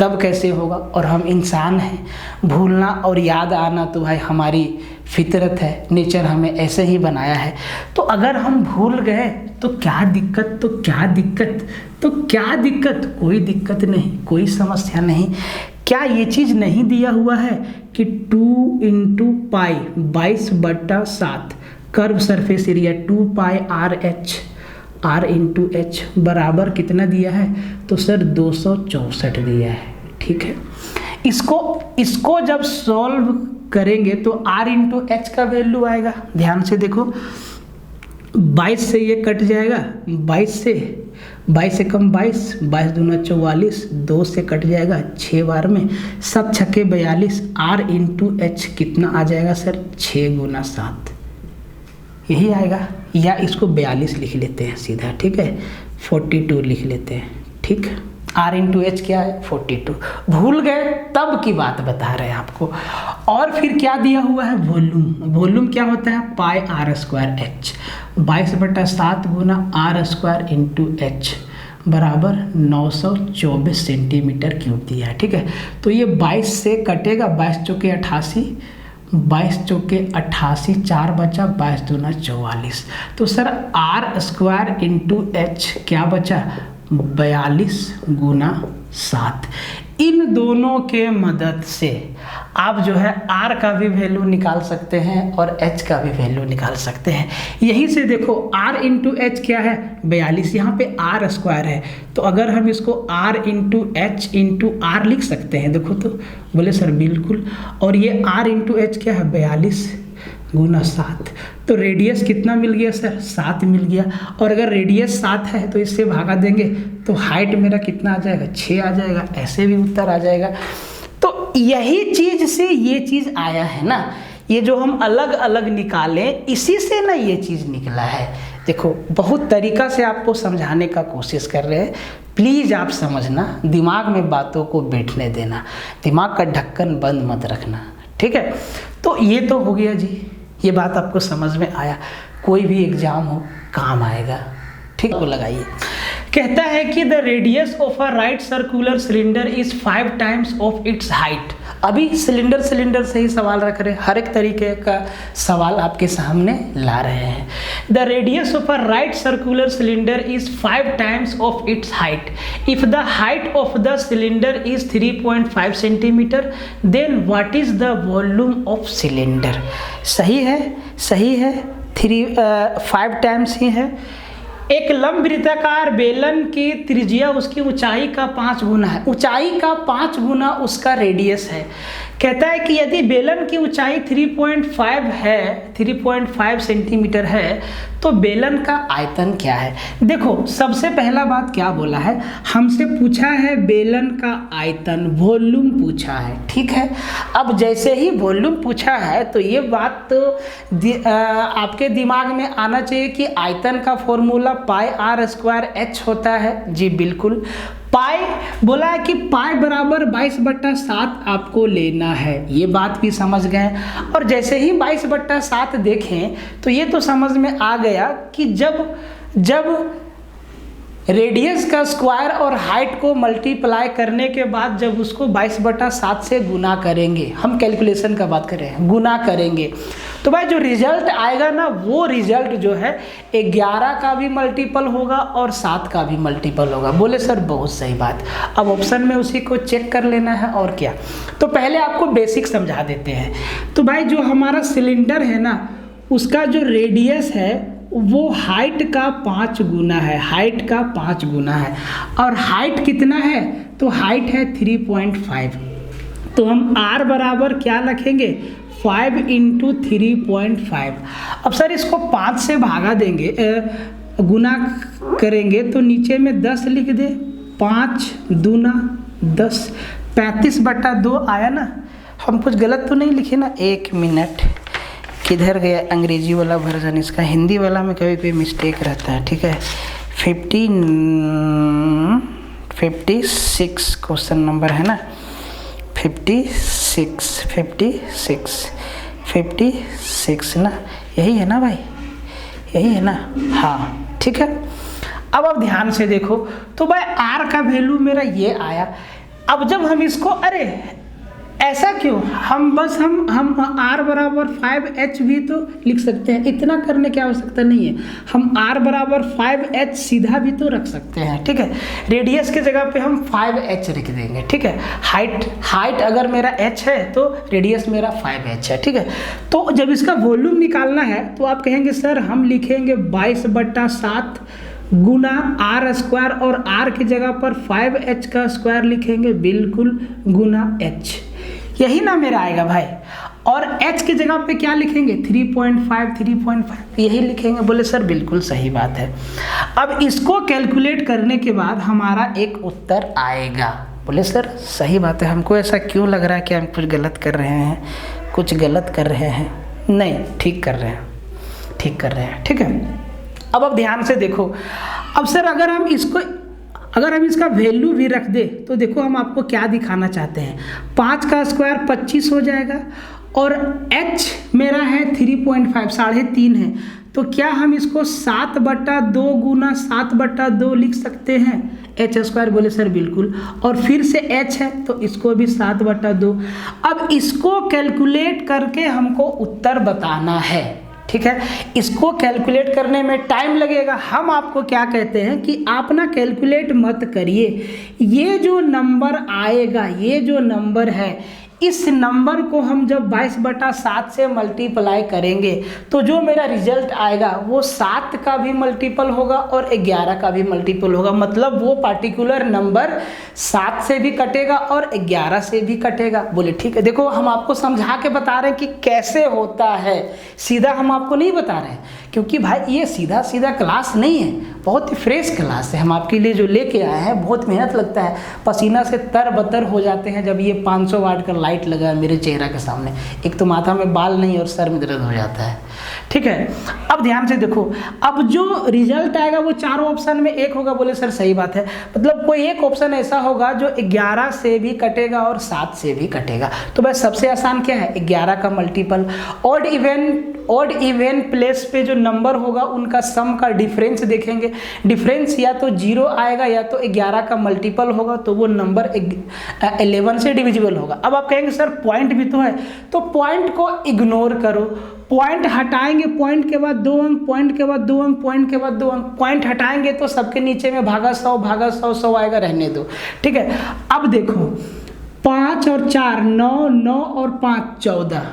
तब कैसे होगा, और हम इंसान हैं, भूलना और याद आना तो भाई हमारी फितरत है, नेचर हमें ऐसे ही बनाया है। तो अगर हम भूल गए तो क्या दिक्कत, कोई दिक्कत नहीं, कोई समस्या नहीं। क्या ये चीज़ नहीं दिया हुआ है कि 2 × पाई 22/7 curve surface area 2πr(h) r/h बराबर कितना दिया है, तो सर 264 दिया है, ठीक है। इसको जब सॉल्व करेंगे तो r/h का वैल्यू आएगा, ध्यान से देखो, 22 से ये कट जाएगा, 22 से कम 22, 22 दूना 44, 2 से कट जाएगा 6 बार में, 7 छक्के 42, r/h कितना आ जाएगा सर, 6 × 7, यही आएगा। या इसको 42 लिख लेते हैं सीधा, ठीक है, 42 लिख लेते हैं, ठीक, R इंटू एच क्या है 42। भूल गए तब की बात बता रहे हैं आपको। और फिर क्या दिया हुआ है वॉल्यूम, वॉल्यूम क्या होता है पाई आर स्क्वायर एच, 22/7 गुना आर स्क्वायर इंटू एच बराबर 924 सेंटीमीटर क्यूब दिया है। ठीक है, तो ये 22 से कटेगा, 22 चौके 88, 22 चौके 88, 4 बचा, 22 दूना 44। तो sir R square into H क्या बचा 42 गुना 7। इन दोनों के मदद से आप जो है R का भी वैल्यू निकाल सकते हैं और H का भी वैल्यू निकाल सकते हैं। यहीं से देखो R इंटू एच क्या है 42, यहाँ पे R स्क्वायर है, तो अगर हम इसको R into H into R लिख सकते हैं, देखो तो बोले सर बिल्कुल। और ये R इंटू एच क्या है 42 गुना 7, तो रेडियस कितना मिल गया सर 7 मिल गया। और अगर रेडियस 7 है तो इससे भागा देंगे तो हाइट मेरा कितना आ जाएगा 6 आ जाएगा, ऐसे भी उत्तर आ जाएगा। तो यही चीज़ से ये चीज़ आया है ना, ये जो हम अलग अलग निकालें इसी से ना ये चीज़ निकला है। देखो बहुत तरीका से आपको समझाने का कोशिश कर रहे हैं, प्लीज़ आप समझना, दिमाग में बातों को बैठने देना, दिमाग का ढक्कन बंद मत रखना। ठीक है, तो ये तो हो गया जी, ये बात आपको समझ में आया, कोई भी एग्जाम हो काम आएगा। ठीक को लगाइए। कहता है कि the radius of a right circular cylinder is 5 times of its height. अभी सिलेंडर से ही सवाल रख रहे हैं, हर एक तरीके का सवाल आपके सामने ला रहे हैं। The radius of a right circular cylinder is 5 times of its height. If the height of the cylinder is 3.5 centimetre then what is the volume of cylinder. सही है, सही है, 5 टाइम्स ही है। एक लंब वृत्ताकार बेलन की त्रिज्या उसकी ऊंचाई का 5 गुना है, ऊंचाई का 5 गुना उसका रेडियस है। कहता है कि यदि बेलन की ऊंचाई 3.5 है, 3.5 सेंटीमीटर है, तो बेलन का आयतन क्या है। देखो सबसे पहला बात क्या बोला है, हमसे पूछा है बेलन का आयतन, वॉल्यूम पूछा है। ठीक है, अब जैसे ही वॉल्यूम पूछा है तो ये बात तो आपके दिमाग में आना चाहिए कि आयतन का formula pi are square H होता है। जी बिल्कुल, पाई बोला है कि पाई बराबर 22/7 आपको लेना है, ये बात भी समझ गए। और जैसे ही 22/7 देखें तो ये तो समझ में आ गया कि जब रेडियस का स्क्वायर और हाइट को मल्टीप्लाई करने के बाद जब उसको 22/7 से गुना करेंगे, हम कैलकुलेशन का बात कर रहे हैं, गुना करेंगे, तो भाई जो रिजल्ट आएगा ना वो रिजल्ट जो है 11 का भी मल्टीपल होगा और 7 का भी मल्टीपल होगा। बोले सर बहुत सही बात, अब ऑप्शन में उसी को चेक कर लेना है और क्या। तो पहले आपको बेसिक समझा देते हैं। तो भाई जो हमारा सिलेंडर है ना उसका जो रेडियस है वो हाइट का 5 गुना है, हाइट का 5 गुना है। और हाइट कितना है, तो हाइट है 3.5, तो हम R बराबर क्या रखेंगे 5 इंटू 3.5। अब सर इसको 5 से भागा देंगे, गुना करेंगे तो नीचे में 10 लिख दे, 5 दूना 10, 35/2 आया ना। हम कुछ गलत तो नहीं लिखे ना, 1 मिनट, किधर गया अंग्रेजी वाला वर्जन, इसका हिंदी वाला में कभी कोई मिस्टेक रहता है। ठीक है, 56 क्वेश्चन नंबर है ना, 56 ना, यही है ना भाई, यही है ना, हाँ ठीक है। अब ध्यान से देखो, तो भाई R का वैल्यू मेरा ये आया। अब जब हम इसको, अरे ऐसा क्यों, हम बस हम R बराबर 5H भी तो लिख सकते हैं, इतना करने की आवश्यकता नहीं है। हम R बराबर 5H सीधा भी तो रख सकते हैं। ठीक है, रेडियस के जगह पे हम 5H रख देंगे। ठीक है, हाइट अगर मेरा H है तो रेडियस मेरा 5H है। ठीक है, तो जब इसका वॉल्यूम निकालना है तो आप कहेंगे सर हम लिखेंगे 22/7 गुना R स्क्वायर, और R की जगह पर 5H का स्क्वायर लिखेंगे, बिल्कुल, गुना H, यही ना मेरा आएगा भाई। और H की जगह पे क्या लिखेंगे 3.5 यही लिखेंगे। बोले सर बिल्कुल सही बात है। अब इसको कैलकुलेट करने के बाद हमारा एक उत्तर आएगा। बोले सर सही बात है, हमको ऐसा क्यों लग रहा है कि हम कुछ गलत कर रहे हैं, कुछ गलत कर रहे हैं। नहीं, ठीक कर रहे हैं, ठीक कर रहे हैं। ठीक है, अब ध्यान से देखो। अब सर अगर हम इसको अगर हम इसका वैल्यू भी रख दे तो देखो हम आपको क्या दिखाना चाहते हैं, 5 का स्क्वायर 25 हो जाएगा और h मेरा है 3.5 3.5 है, तो क्या हम इसको 7/2 गुना 7/2 लिख सकते हैं एच स्क्वायर? बोले सर बिल्कुल। और फिर से h है तो इसको भी 7/2। अब इसको कैलकुलेट करके हमको उत्तर बताना है, ठीक है। इसको कैलकुलेट करने में टाइम लगेगा। हम आपको क्या कहते हैं कि आप ना कैलकुलेट मत करिए, ये जो नंबर आएगा, ये जो नंबर है, इस नंबर को हम जब 22/7 से मल्टीप्लाई करेंगे तो जो मेरा रिजल्ट आएगा वो 7 का भी मल्टीपल होगा और 11 का भी मल्टीपल होगा। मतलब वो पार्टिकुलर नंबर 7 से भी कटेगा और 11 से भी कटेगा। बोले ठीक है। देखो हम आपको समझा के बता रहे हैं कि कैसे होता है, सीधा हम आपको नहीं बता रहे हैं, क्योंकि भाई ये सीधा सीधा क्लास नहीं है, बहुत ही फ्रेश क्लास है। हम आपके लिए जो लेके आए हैं, बहुत मेहनत लगता है, पसीना से तरबतर हो जाते हैं जब ये 500 वाट का लाइट लगा है मेरे चेहरा के सामने। एक तो माथा में बाल नहीं और सर में दर्द हो जाता है, ठीक है। अब ध्यान से देखो, अब जो रिजल्ट आएगा वो चारों ऑप्शन में एक होगा। बोले सर सही बात है, मतलब कोई एक ऑप्शन ऐसा होगा जो 11 से भी कटेगा और 7 से भी कटेगा। तो बस सबसे आसान क्या है, 11 का मल्टीपल। ऑड इवन प्लेस पे जो नंबर होगा उनका सम का डिफरेंस देखेंगे, डिफरेंस या तो 0 आएगा या तो 11 का मल्टीपल होगा, तो वो नंबर 11 से डिविजिबल होगा। अब आप कहेंगे सर पॉइंट भी तो है, तो पॉइंट को इग्नोर करो, पॉइंट हटाएंगे, पॉइंट के बाद 2 अंक, पॉइंट के बाद 2 अंक, पॉइंट के बाद 2 अंक, पॉइंट हटाएंगे तो सबके नीचे में भागा 100 आएगा, रहने दो, ठीक है। अब देखो 5 और 4 9, 9 और 5 14,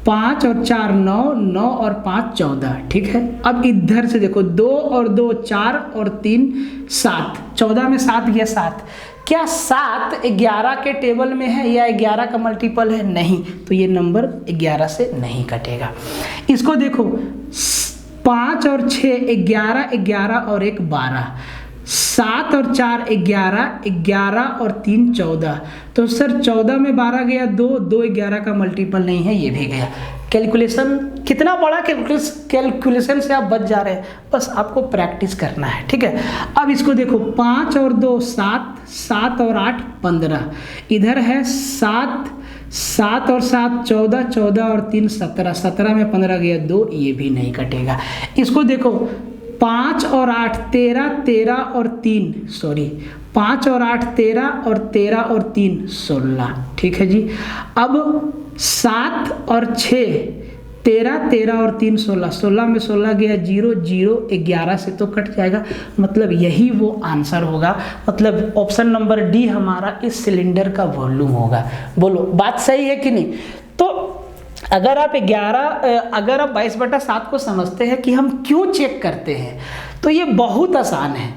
5 और 4 9, 9 और 5 14, ठीक है। अब इधर से देखो 2 और 2 4 और 3 7, 14 में 7 गया 7। क्या 7 11 के टेबल में है या 11 का मल्टीपल है? नहीं, तो ये नंबर 11 से नहीं कटेगा। इसको देखो 5 और 6 11, 11 और 1 12, 7 और 4 11, 11 और 3 14, तो सर 14 में 12 गया 2, 2 11 का मल्टीपल नहीं है, ये भी गया। कैलकुलेशन कितना बड़ा कैलकुलेशन से आप बच जा रहे हैं, बस आपको प्रैक्टिस करना है, ठीक है। अब इसको देखो 5 और 2 7, 7 और 8 15, इधर है 7, 7 और 7 14, 14 और 3 17, 17 में 15 गया 2, ये भी नहीं कटेगा। इसको देखो 5 और 8 13, 13 और 3 सॉरी 5 और 8 13 और 13 और 3 16, ठीक है जी। अब 7 और 6 13, 13 और 3 16, 16 में 16 गया 0, 0 11 से तो कट जाएगा, मतलब यही वो आंसर होगा। मतलब ऑप्शन नंबर डी हमारा इस सिलेंडर का वॉल्यूम होगा। बोलो बात सही है कि नहीं? तो अगर आप 22/7 को समझते हैं कि हम क्यों चेक करते हैं, तो ये बहुत आसान है।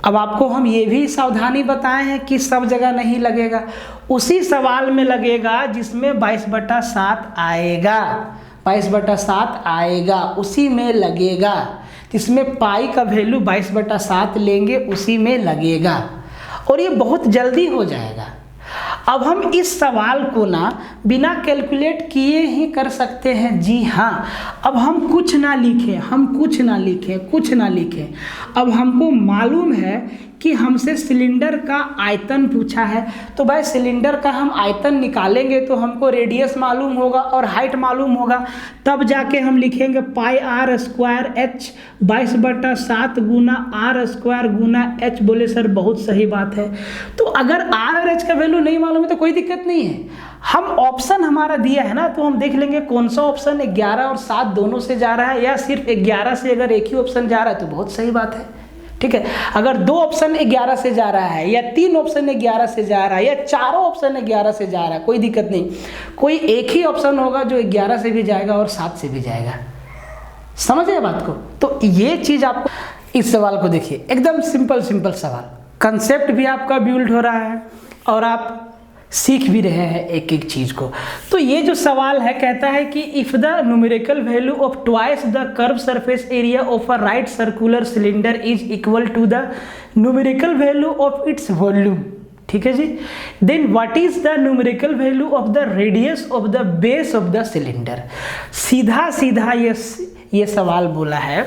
अब आपको हम ये भी सावधानी बताए हैं कि सब जगह नहीं लगेगा, उसी सवाल में लगेगा जिसमें 22/7 आएगा, 22/7 आएगा उसी में लगेगा, जिसमें पाई का वैल्यू 22/7 लेंगे उसी में लगेगा, और ये बहुत जल्दी हो जाएगा। अब हम इस सवाल को ना बिना कैलकुलेट किए ही कर सकते हैं, जी हाँ। अब हम कुछ ना लिखें, कुछ ना लिखें। अब हमको मालूम है कि हमसे सिलेंडर का आयतन पूछा है, तो भाई सिलेंडर का हम आयतन निकालेंगे तो हमको रेडियस मालूम होगा और हाइट मालूम होगा, तब जाके हम लिखेंगे पाई आर स्क्वायर एच 22/7 गुना आर स्क्वायर गुना एच। बोले सर बहुत सही बात है। तो अगर आर और एच का वैल्यू नहीं मालूम है तो कोई दिक्कत नहीं है, हम ऑप्शन हमारा दिया है ना, तो हम देख लेंगे कौन सा ऑप्शन 11 और 7 दोनों से जा रहा है, या सिर्फ 11 से अगर एक ही ऑप्शन जा रहा है तो बहुत सही बात है, ठीक है। अगर 2 ऑप्शन 11 से जा रहा है, या 3 ऑप्शन 11 से जा रहा है, या चारों ऑप्शन 11 से जा रहा है, कोई दिक्कत नहीं, कोई एक ही ऑप्शन होगा जो 11 से भी जाएगा और 7 से भी जाएगा। समझ गए बात को? तो ये चीज आपको, इस सवाल को देखिए, एकदम सिंपल सवाल, कंसेप्ट भी आपका बिल्ड हो रहा है और आप सीख भी रहे हैं एक एक चीज को। तो ये जो सवाल है कहता है कि if the numerical value of twice the curve surface area of a right circular cylinder is equal to the numerical value of its volume, ठीक है जी, then what is the numerical value of the radius of the base of the cylinder. सीधा ये सवाल बोला है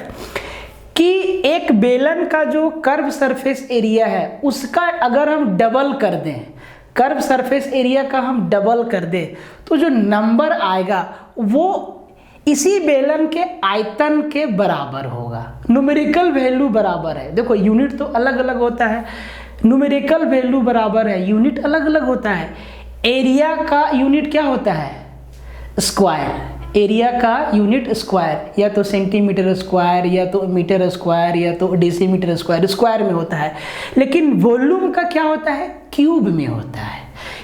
कि एक बेलन का जो कर्व सरफेस एरिया है उसका अगर हम डबल कर दें, कर्व सरफेस एरिया का हम डबल कर दें, तो जो नंबर आएगा वो इसी बेलन के आयतन के बराबर होगा। न्यूमेरिकल वैल्यू बराबर है, देखो यूनिट तो अलग अलग होता है, न्यूमेरिकल वैल्यू बराबर है, यूनिट अलग अलग होता है। एरिया का यूनिट क्या होता है? स्क्वायर। एरिया का यूनिट स्क्वायर, या तो सेंटीमीटर स्क्वायर, या तो मीटर स्क्वायर, या तो डेसीमीटर स्क्वायर, स्क्वायर में होता है। लेकिन वॉल्यूम का क्या होता है? क्यूब में होता है,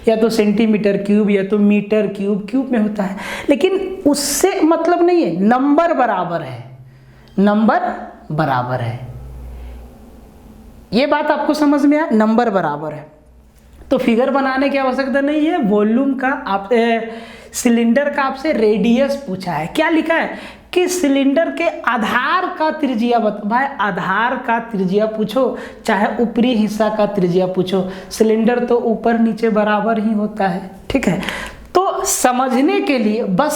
या तो सेंटीमीटर क्यूब, या तो मीटर क्यूब, क्यूब में होता है। लेकिन उससे मतलब नहीं है, नंबर बराबर है, नंबर बराबर है। ये बात आपको समझ में आया? नंबर बराबर है तो फिगर बनाने की आवश्यकता नहीं है। वॉल्यूम का आप सिलेंडर का आपसे रेडियस पूछा है, क्या लिखा है कि सिलेंडर के आधार का त्रिज्या भाई आधार का त्रिज्या पूछो चाहे ऊपरी हिस्सा का त्रिज्या पूछो, सिलेंडर तो ऊपर नीचे बराबर ही होता है, ठीक है। तो समझने के लिए, बस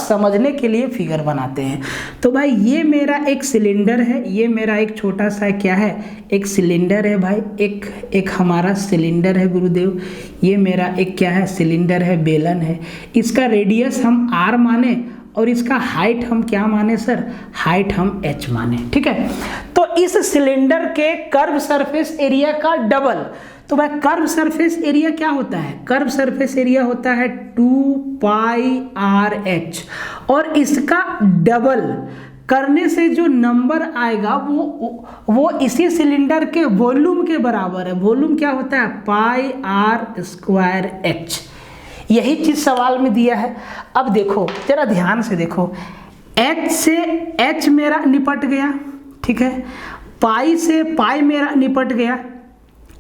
समझने के लिए फिगर बनाते हैं। तो भाई ये मेरा एक सिलेंडर है, ये मेरा एक छोटा सा क्या है, एक सिलेंडर है भाई, एक हमारा सिलेंडर है गुरुदेव। ये मेरा एक क्या है, सिलेंडर है, बेलन है। इसका रेडियस हम r माने और इसका हाइट हम क्या माने सर? हाइट हम h माने, ठीक है। तो इस सिलेंडर के कर्व सरफेस एरिया का डबल, तो भाई कर्व सरफेस एरिया क्या होता है? कर्व सरफेस एरिया होता है 2πr/h, और इसका डबल करने से जो नंबर आएगा वो इसी सिलेंडर के वॉल्यूम के बराबर है। वॉल्यूम क्या होता है? πr²h। यही चीज सवाल में दिया है। अब देखो जरा ध्यान से देखो, h से h मेरा निपट गया, ठीक है, पाई से पाई मेरा निपट गया,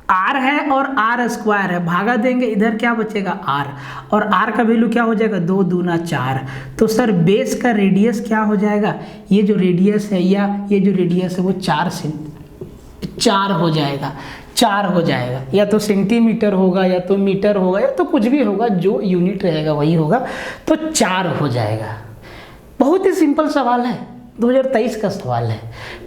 r है और r² है, भागा देंगे इधर क्या बचेगा? r, और r का वैल्यू क्या हो जाएगा? 2 दूना 4। तो सर बेस का रेडियस क्या हो जाएगा? ये जो रेडियस है या ये जो रेडियस है वो 4 हो जाएगा, 4 हो जाएगा। या तो सेंटीमीटर होगा, या तो मीटर होगा, या तो कुछ भी होगा, जो यूनिट रहेगा वही होगा, तो 4 हो जाएगा। बहुत ही सिंपल सवाल है, 2023 का सवाल है,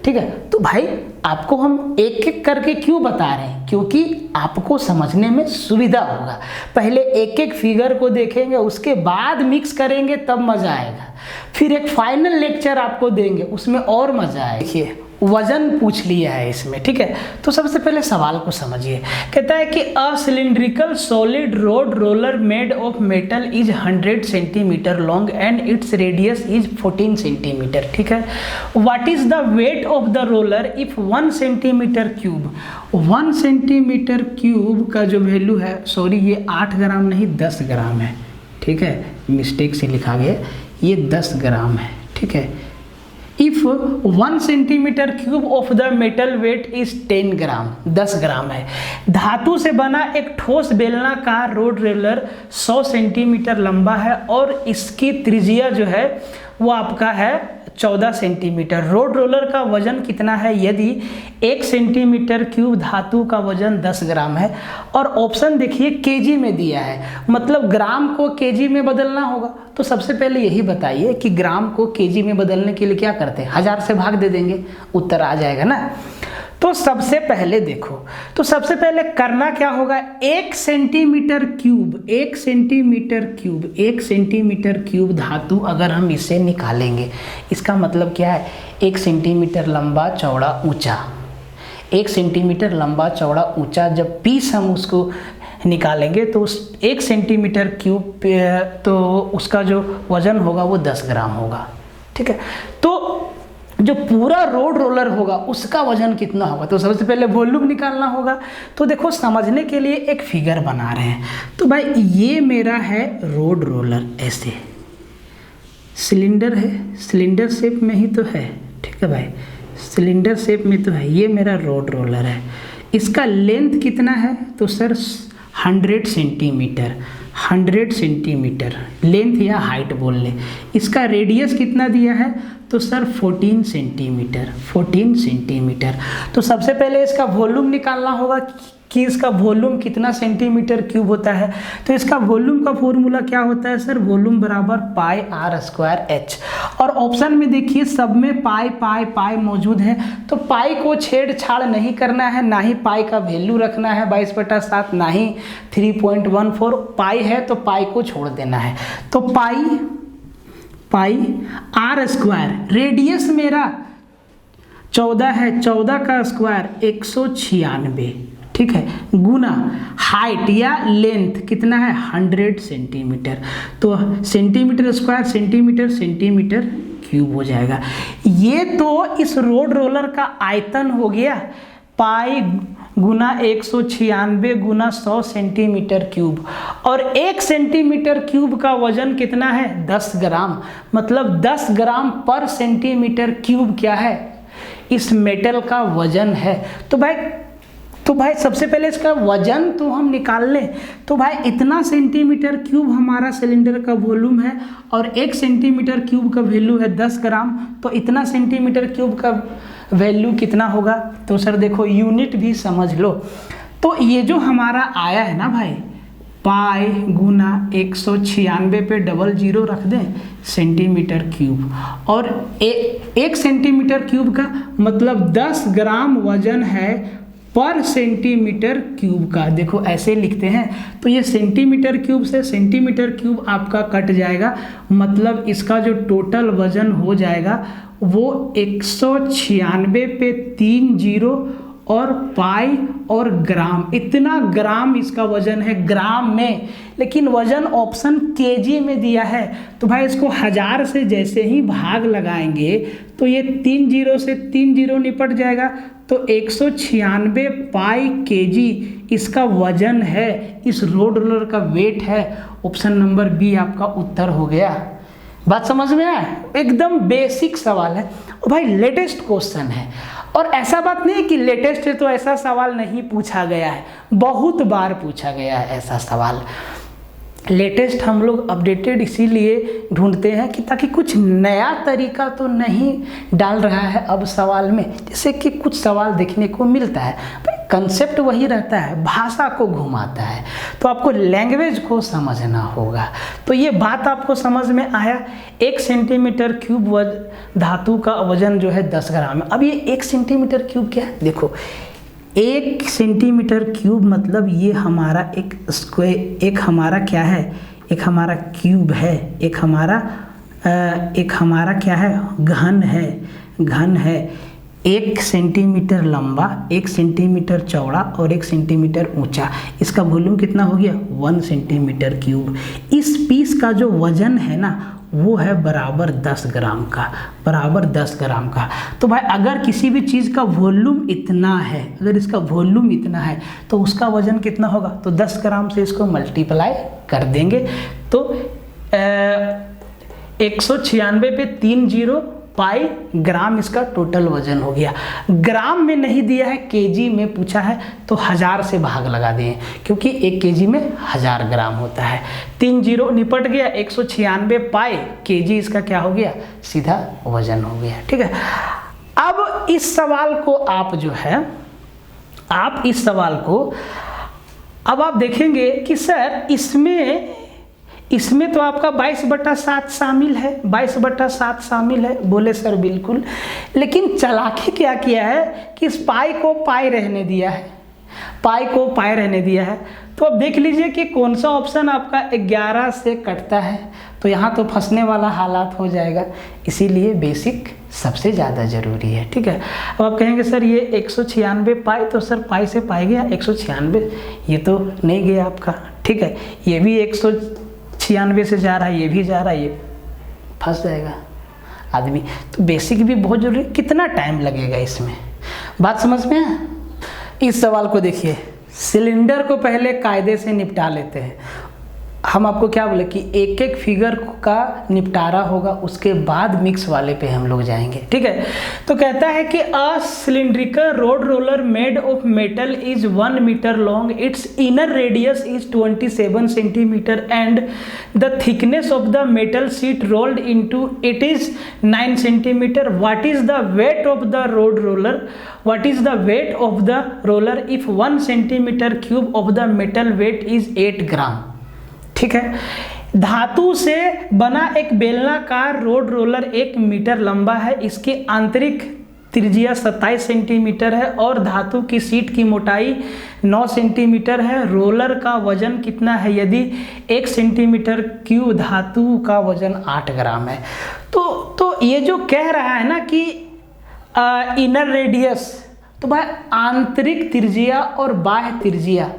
ठीक है। तो भाई आपको हम एक एक करके क्यों बता रहे हैं? क्योंकि आपको समझने में सुविधा होगा। पहले एक एक फिगर को देखेंगे, उसके बाद मिक्स करेंगे, तब मजा आएगा। फिर एक फाइनल लेक्चर आपको देंगे, उसमें और मजा आएगा। देखिए वजन पूछ लिया है इसमें, ठीक है। तो सबसे पहले सवाल को समझिए। कहता है कि a cylindrical solid road roller made of metal is 100 centimetre long and its radius is 14 centimetre, ठीक है। What is the weight of the roller if 1 centimetre cube, 1 centimetre cube का जो वैल्यू है, सॉरी ये 8 ग्राम नहीं 10 ग्राम है, ठीक है, मिस्टेक से लिखा गया, ये 10 ग्राम है, ठीक है। If 1 centimetre cube of the metal weight is 10 gram, 10 gram है। धातु से बना एक ठोस बेलनाकार रोड रोलर 100 सेंटीमीटर लंबा है और इसकी त्रिज्या जो है वो आपका है 14 सेंटीमीटर। रोड रोलर का वजन कितना है? यदि 1 सेंटीमीटर क्यूब धातु का वजन 10 ग्राम है, और ऑप्शन देखिए केजी में दिया है, मतलब ग्राम को केजी में बदलना होगा। तो सबसे पहले यही बताइए कि ग्राम को केजी में बदलने के लिए क्या करते हैं? 1000 से भाग दे देंगे, उत्तर आ जाएगा ना। तो सबसे पहले देखो, तो सबसे पहले करना क्या होगा? 1 centimetre cube, 1 centimetre cube, 1 centimetre cube धातु अगर हम इसे निकालेंगे, इसका मतलब क्या है? 1 सेंटीमीटर लंबा चौड़ा ऊंचा, 1 सेंटीमीटर लंबा चौड़ा ऊंचा, जब पीस हम उसको निकालेंगे तो उस 1 सेंटीमीटर क्यूब पे तो उसका जो वजन होगा वो 10 ग्राम होगा, ठीक है। तो जो पूरा रोड रोलर होगा उसका वजन कितना होगा? तो सबसे पहले वॉल्यूम निकालना होगा। तो देखो समझने के लिए एक फिगर बना रहे हैं। तो भाई ये मेरा है रोड रोलर, ऐसे सिलेंडर है, सिलेंडर शेप में ही तो है, ठीक है भाई, सिलेंडर शेप में तो है। ये मेरा रोड रोलर है, इसका लेंथ कितना है? तो सर 100 सेंटीमीटर, 100 सेंटीमीटर लेंथ या हाइट बोल लें। इसका रेडियस कितना दिया है? तो सर 14 सेंटीमीटर, 14 सेंटीमीटर। तो सबसे पहले इसका वॉल्यूम निकालना होगा कि इसका वॉल्यूम कितना सेंटीमीटर क्यूब होता है। तो इसका वॉल्यूम का फॉर्मूला क्या होता है सर, वॉल्यूम बराबर पाई आर स्क्वायर एच। और ऑप्शन में देखिए सब में पाई पाई पाई मौजूद है, तो पाई को छेड़छाड़ नहीं करना है, ना ही पाई का वैल्यू रखना है 22/7, ना ही 3.14 पाई है तो पाई को छोड़ देना है। तो पाई आर स्क्वायर, रेडियस मेरा 14 है, 14 का स्क्वायर 196, ठीक है, गुना हाइट या लेंथ कितना है 100 सेंटीमीटर, तो सेंटीमीटर स्क्वायर सेंटीमीटर क्यूब हो जाएगा। ये तो इस रोड रोलर का आयतन हो गया, पाई गुना 196 गुना 100 सेंटीमीटर क्यूब, और 1 सेंटीमीटर क्यूब का वजन कितना है 10 ग्राम, मतलब 10 ग्राम पर सेंटीमीटर क्यूब क्या है, इस मेटल का वजन है। तो भाई सबसे पहले इसका वजन तो हम निकाल लें। तो भाई इतना सेंटीमीटर क्यूब हमारा सिलेंडर का वॉल्यूम है और 1 सेंटीमीटर क्यूब का वैल्यू है 10 ग्राम, तो इतना सेंटीमीटर क्यूब का वैल्यू कितना होगा। तो सर देखो यूनिट भी समझ लो, तो ये जो हमारा आया है ना भाई, पाई गुना 196 पे 00 रख दें सेंटीमीटर क्यूब, और 1 सेंटीमीटर क्यूब का मतलब 10 ग्राम वजन है पर सेंटीमीटर क्यूब का। देखो ऐसे लिखते हैं, तो ये सेंटीमीटर क्यूब से सेंटीमीटर क्यूब आपका कट जाएगा, मतलब इसका जो टोटल वजन हो जाएगा वो 196 पे 30 और पाई और ग्राम, इतना ग्राम इसका वजन है ग्राम में, लेकिन वजन ऑप्शन केजी में दिया है। तो भाई इसको 1000 से जैसे ही भाग लगाएंगे तो ये 30 से 30 निपट जाएगा, तो 196 पाई केजी इसका वजन है, इस रोड रोलर का वेट है। ऑप्शन नंबर बी आपका उत्तर हो गया। बात समझ में आया, एकदम बेसिक सवाल है और भाई लेटेस्ट क्वेश्चन है, और ऐसा बात नहीं कि लेटेस्ट है तो ऐसा सवाल नहीं पूछा गया है, बहुत बार पूछा गया है ऐसा सवाल। लेटेस्ट हम लोग अपडेटेड इसीलिए ढूंढते हैं कि ताकि कुछ नया तरीका तो नहीं डाल रहा है अब सवाल में, जैसे कि कुछ सवाल देखने को मिलता है, कंसेप्ट वही रहता है, भाषा को घुमाता है, तो आपको लैंग्वेज को समझना होगा। तो ये बात आपको समझ में आया। 1 सेंटीमीटर क्यूब धातु का वजन जो है 10 ग्राम है। अब ये 1 सेंटीमीटर क्यूब क्या है, देखो 1 सेंटीमीटर क्यूब मतलब ये हमारा एक स्क्वायर, एक हमारा क्या है, एक हमारा क्यूब है, एक हमारा क्या है, घन है 1 सेंटीमीटर लंबा, 1 सेंटीमीटर चौड़ा और 1 सेंटीमीटर ऊंचा। इसका वॉल्यूम कितना हो गया 1 सेंटीमीटर क्यूब। इस पीस का जो वजन है ना वो है बराबर 10 ग्राम का, तो भाई अगर किसी भी चीज़ का वॉल्यूम इतना है, अगर इसका वॉल्यूम इतना है तो उसका वजन कितना होगा, तो 10 ग्राम से इसको मल्टीप्लाई कर देंगे, तो 196 पे 30 पाई ग्राम इसका टोटल वजन हो गया। ग्राम में नहीं दिया है, केजी में पूछा है, तो 1000 से भाग लगा दिए क्योंकि 1 केजी में 1000 ग्राम होता है। 30 निपट गया, 196 पाई केजी इसका क्या हो गया, सीधा वजन हो गया। ठीक है, अब इस सवाल को आप जो है, आप इस सवाल को अब आप देखेंगे कि सर इसमें तो आपका 22/7 शामिल है, 22/7 शामिल है। बोले सर बिल्कुल, लेकिन चालाकी क्या किया है कि इस पाई को पाई रहने दिया है, तो अब देख लीजिए कि कौन सा ऑप्शन आपका 11 से कटता है, तो यहाँ तो फंसने वाला हालात हो जाएगा, इसीलिए बेसिक सबसे ज़्यादा ज़रूरी है। ठीक है, अब आप कहेंगे सर ये 196 पाई, तो सर पाई से पाई गया 196, ये तो नहीं गया आपका। ठीक है, ये भी 196 से जा रहा है, ये भी जा रहा है, ये फंस जाएगा आदमी। तो बेसिक भी बहुत जरूरी है। कितना टाइम लगेगा इसमें, बात समझ में है। इस सवाल को देखिए, सिलेंडर को पहले कायदे से निपटा लेते हैं। हम आपको क्या बोले कि एक एक फिगर का निपटारा होगा, उसके बाद मिक्स वाले पे हम लोग जाएंगे, ठीक है। तो कहता है कि a cylindrical road roller made of metal is 1 metre long, its inner radius is 27 centimetre and the thickness of the metal sheet rolled into it is 9 centimetre. What is the weight of the road roller? What is the weight of the roller if 1 centimeter cube of the metal weight is 8 ग्राम? ठीक है। धातु से बना एक बेलनाकार road roller 1 metre लंबा है, इसकी आंतरिक त्रिज्या 27 सेंटीमीटर है और धातु की सीट की मोटाई 9 सेंटीमीटर है। रोलर का वजन कितना है? यदि 1 सेंटीमीटर क्यूब धातु का वजन 8 ग्राम है। तो ये जो कह रहा है ना कि इनर रेडियस, तो भाई आंतरिक त्रिज्या और बाह्य त्रिज्या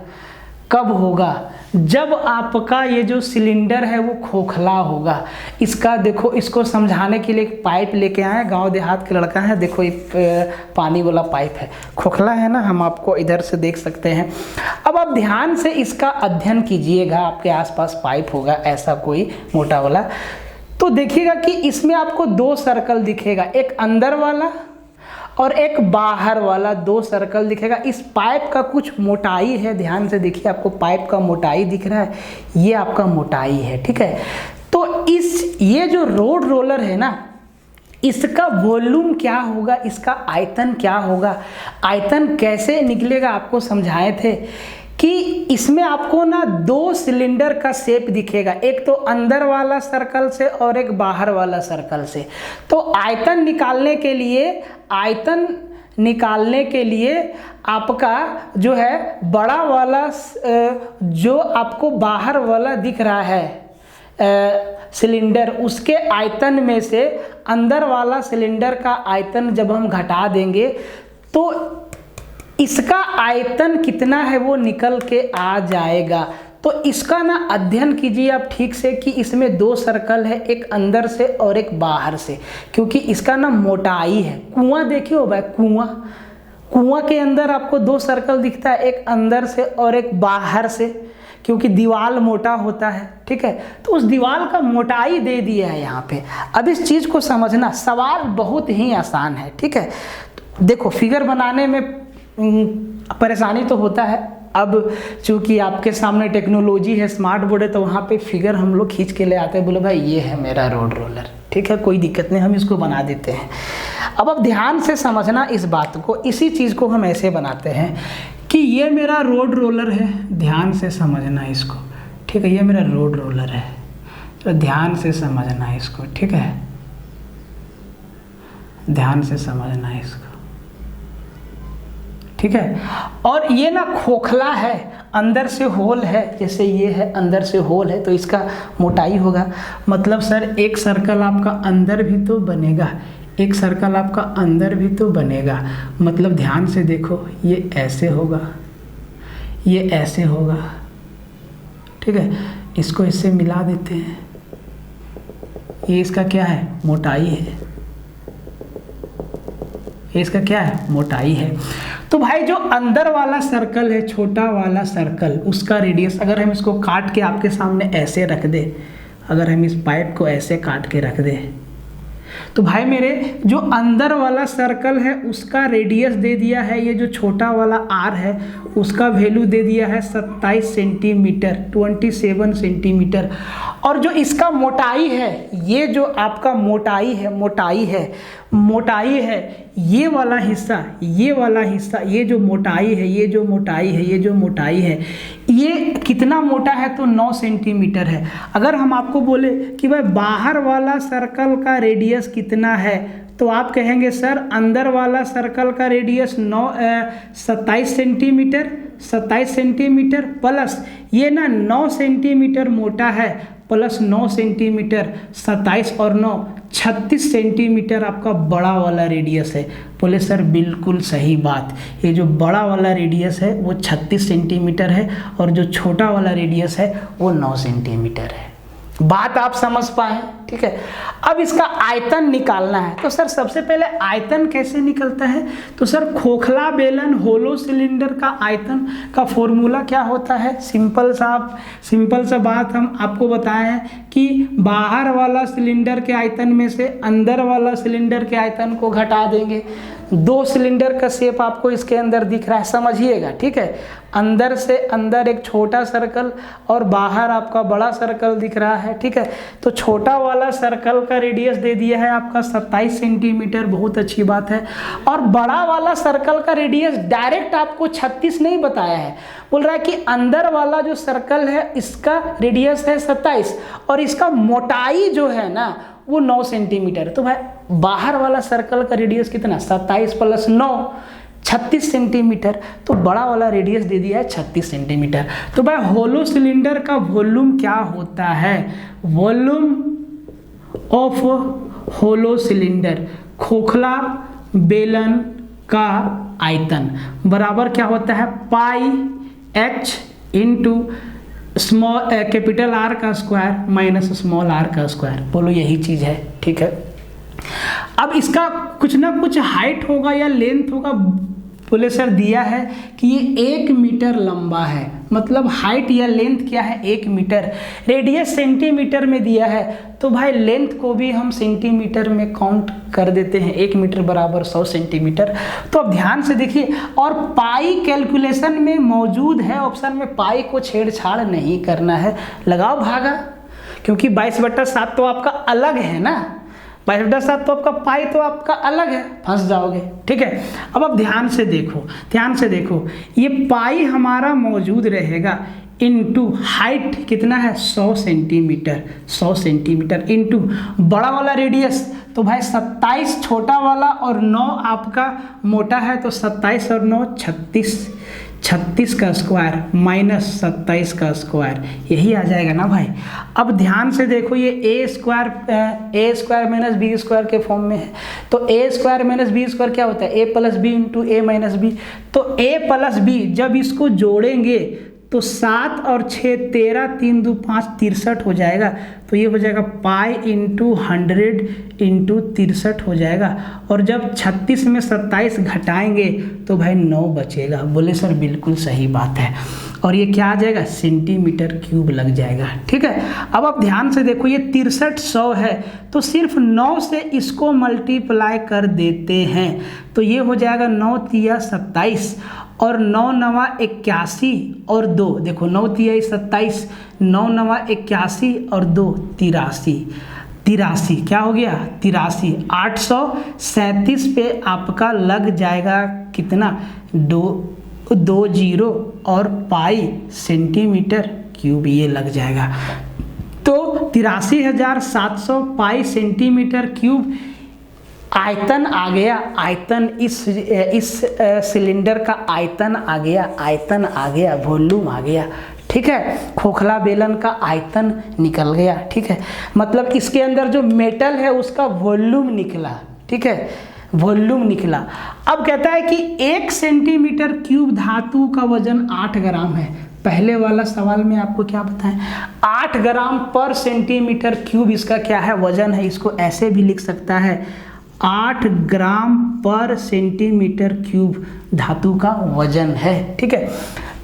कब होगा? जब आपका ये जो सिलेंडर है वो खोखला होगा। इसका देखो, इसको समझाने के लिए एक पाइप लेके आए, गांव देहात के लड़का है, देखो ये पानी वाला पाइप है, खोखला है ना, हम आपको इधर से देख सकते हैं। अब आप ध्यान से इसका अध्ययन कीजिएगा, आपके आसपास पाइप होगा ऐसा कोई मोटा वाला, तो देखिएगा कि इसमें आपको 2 सर्कल दिखेगा, एक अंदर वाला और एक बाहर वाला, 2 सर्कल दिखेगा। इस पाइप का कुछ मोटाई है, ध्यान से देखिए, आपको पाइप का मोटाई दिख रहा है, ये आपका मोटाई है, ठीक है। तो ये जो रोड रोलर है ना, इसका वॉल्यूम क्या होगा, इसका आयतन क्या होगा? आयतन कैसे निकलेगा आपको समझाए थे कि इसमें आपको ना 2 सिलेंडर का शेप दिखेगा, एक तो अंदर वाला सर्कल से और एक बाहर वाला सर्कल से। तो आयतन निकालने के लिए आपका जो है बड़ा वाला जो आपको बाहर वाला दिख रहा है सिलेंडर, उसके आयतन में से अंदर वाला सिलेंडर का आयतन जब हम घटा देंगे तो इसका आयतन कितना है वो निकल के आ जाएगा। तो इसका ना अध्ययन कीजिए आप ठीक से कि इसमें 2 सर्कल है, एक अंदर से और एक बाहर से, क्योंकि इसका ना मोटाई है। कुआं देखिए हो भाई, कुआं के अंदर आपको 2 सर्कल दिखता है, एक अंदर से और एक बाहर से, क्योंकि दीवार मोटा होता है, ठीक है। तो उस दीवार का मोटाई दे दिया है यहाँ पे। अब इस चीज़ को समझना, सवाल बहुत ही आसान है, ठीक है। देखो फिगर बनाने में परेशानी तो होता है, अब चूंकि आपके सामने टेक्नोलॉजी है, स्मार्ट बोर्ड है, तो वहाँ पे फिगर हम लोग खींच के ले आते हैं, बोले भाई ये है मेरा रोड रोलर, ठीक है, कोई दिक्कत नहीं, हम इसको बना देते हैं। अब ध्यान से समझना इस बात को, इसी चीज़ को हम ऐसे बनाते हैं कि ये मेरा रोड रोलर है, ध्यान से समझना इसको, ठीक है, ये मेरा रोड रोलर है, तो ध्यान से समझना इसको, ठीक है, ध्यान से समझना इसको, ठीक है। और ये ना खोखला है, अंदर से होल है, जैसे ये है अंदर से होल है, तो इसका मोटाई होगा। मतलब सर एक सर्कल आपका अंदर भी तो बनेगा, एक सर्कल आपका अंदर भी तो बनेगा, मतलब ध्यान से देखो, ये ऐसे होगा, ये ऐसे होगा, ठीक है। इसको इससे मिला देते हैं, ये इसका क्या है? मोटाई है, ये इसका क्या है? मोटाई है। तो भाई जो अंदर वाला सर्कल है, छोटा वाला सर्कल, उसका रेडियस, अगर हम इसको काट के आपके सामने ऐसे रख दे, अगर हम इस पाइप को ऐसे काट के रख दे, तो भाई मेरे जो अंदर वाला सर्कल है उसका रेडियस दे दिया है, ये जो छोटा वाला आर है उसका वैल्यू दे दिया है 27 सेंटीमीटर, 27 सेंटीमीटर। और जो इसका मोटाई है, ये जो आपका मोटाई है, ये वाला हिस्सा, ये जो मोटाई है, ये कितना मोटा है? तो 9 सेंटीमीटर है। अगर हम आपको बोले कि भाई बाहर वाला सर्कल का रेडियस कितना है, तो आप कहेंगे सर अंदर वाला सर्कल का रेडियस 27 सेंटीमीटर प्लस ये ना 9 सेंटीमीटर मोटा है, प्लस 9 सेंटीमीटर, 27 और 9 36 सेंटीमीटर आपका बड़ा वाला रेडियस है। बोले सर बिल्कुल सही बात, ये जो बड़ा वाला रेडियस है वो 36 सेंटीमीटर है और जो छोटा वाला रेडियस है वो 9 सेंटीमीटर है। बात आप समझ पाए, ठीक है। अब इसका आयतन निकालना है, तो सर सबसे पहले आयतन कैसे निकलता है, तो सर खोखला बेलन होलो सिलेंडर का आयतन का फॉर्मूला क्या होता है, सिंपल सा बात हम आपको बताए हैं कि बाहर वाला सिलेंडर के आयतन में से अंदर वाला सिलेंडर के आयतन को घटा देंगे। 2 सिलेंडर का शेप आपको इसके अंदर दिख रहा है, समझिएगा, ठीक है। अंदर से अंदर एक छोटा सर्कल और बाहर आपका बड़ा सर्कल दिख रहा है, ठीक है। तो छोटा वाला सर्कल का रेडियस दे दिया है आपका 27 सेंटीमीटर, बहुत अच्छी बात है। और बड़ा वाला सर्कल का रेडियस डायरेक्ट आपको 36 नहीं बताया है, बोल रहा है कि अंदर वाला जो सर्कल है इसका रेडियस है 27 और इसका मोटाई जो है ना वो 9 सेंटीमीटर। तो भाई बाहर वाला सर्कल का रेडियस कितना, 27 + 9 36 सेंटीमीटर। तो बड़ा वाला रेडियस दे दिया है 36 सेंटीमीटर। तो भाई होलो सिलेंडर का वॉल्यूम क्या होता है, वॉल्यूम ऑफ होलो सिलेंडर, खोखला बेलन का आयतन बराबर क्या होता है, पाई h इंटू कैपिटल R का स्क्वायर माइनस स्मॉल r का स्क्वायर। बोलो यही चीज है, ठीक है। अब इसका कुछ ना कुछ हाइट होगा या लेंथ होगा, बोले सर दिया है कि ये 1 मीटर लंबा है, मतलब हाइट या लेंथ क्या है 1 मीटर, रेडियस सेंटीमीटर में दिया है, तो भाई लेंथ को भी हम सेंटीमीटर में काउंट कर देते हैं, 1 मीटर बराबर 100 सेंटीमीटर। तो अब ध्यान से देखिए, और पाई कैलकुलेशन में मौजूद है ऑप्शन में, पाई को छेड़छाड़ नहीं करना है, लगाओ भागा, क्योंकि 22/7 तो आपका अलग है ना, 22/7 तो आपका पाई तो आपका अलग है, फंस जाओगे, ठीक है। अब आप ध्यान से देखो, ये पाई हमारा मौजूद रहेगा इनटू हाइट कितना है 100 सेंटीमीटर इनटू बड़ा वाला रेडियस, तो भाई 27 छोटा वाला और 9 आपका मोटा है, तो 27 और 9 36 का स्क्वायर माइनस 27 का स्क्वायर, यही आ जाएगा ना भाई। अब ध्यान से देखो, ये ए स्क्वायर माइनस बी स्क्वायर के फॉर्म में है, तो ए स्क्वायर माइनस बी स्क्वायर क्या होता है, ए प्लस बी इंटू ए माइनस बी। तो ए प्लस बी जब इसको जोड़ेंगे तो 7 और 6 13, 3 2 5 63 हो जाएगा, तो ये हो जाएगा पाई इंटू 100 इंटू 63 हो जाएगा। और जब 36 में 27 घटाएंगे तो भाई 9 बचेगा। बोले सर बिल्कुल सही बात है, और ये क्या आ जाएगा सेंटीमीटर क्यूब लग जाएगा, ठीक है। अब आप ध्यान से देखो, ये 6300 है, तो सिर्फ 9 से इसको मल्टीप्लाई कर देते हैं, तो ये हो जाएगा 9 तिया 27 और 9 9 81 और 2, देखो 9 तिया 27, 9 9 81 और 2 83 क्या हो गया 83, 837 पे आपका लग जाएगा कितना, 2 जीरो और पाई सेंटीमीटर क्यूब, ये लग जाएगा। तो 83,700 पाई सेंटीमीटर क्यूब आयतन आ गया, आयतन इस सिलेंडर का आयतन आ गया, वॉल्यूम आ गया, ठीक है। खोखला बेलन का आयतन निकल गया, ठीक है, मतलब इसके अंदर जो मेटल है उसका वॉल्यूम निकला, ठीक है, वॉल्यूम निकला। अब कहता है कि 1 सेंटीमीटर क्यूब धातु का वजन 8 ग्राम है। पहले वाला सवाल में आपको क्या बताएं, 8 ग्राम पर सेंटीमीटर क्यूब इसका क्या है, वजन है। इसको ऐसे भी लिख सकता है, 8 ग्राम पर सेंटीमीटर क्यूब धातु का वजन है, ठीक है।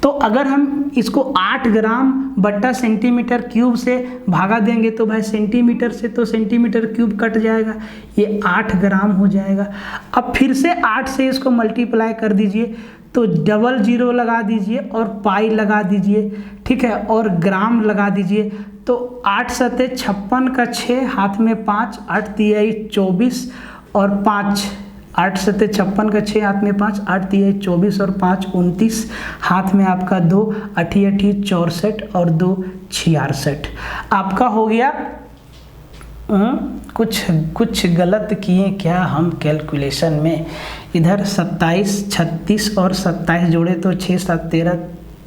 तो अगर हम इसको 8 ग्राम बट्टा सेंटीमीटर क्यूब से भागा देंगे तो भाई सेंटीमीटर से तो सेंटीमीटर क्यूब कट जाएगा, ये 8 ग्राम हो जाएगा। अब फिर से 8 से इसको मल्टीप्लाई कर दीजिए, तो डबल जीरो लगा दीजिए और पाई लगा दीजिए, ठीक है, और ग्राम लगा दीजिए। तो 8 सते 56 का 6 हाथ में 5, 8 तिहाई 24 और 5, 8 सते 56 का 6 हाथ में 5, 8 तिहाई 24 और 5 29, हाथ में आपका 2, 8 8 64 और 2 66 आपका हो गया। कुछ गलत किए क्या हम कैलकुलेशन में, इधर 27 36 और 27 जोड़े तो 6 7 13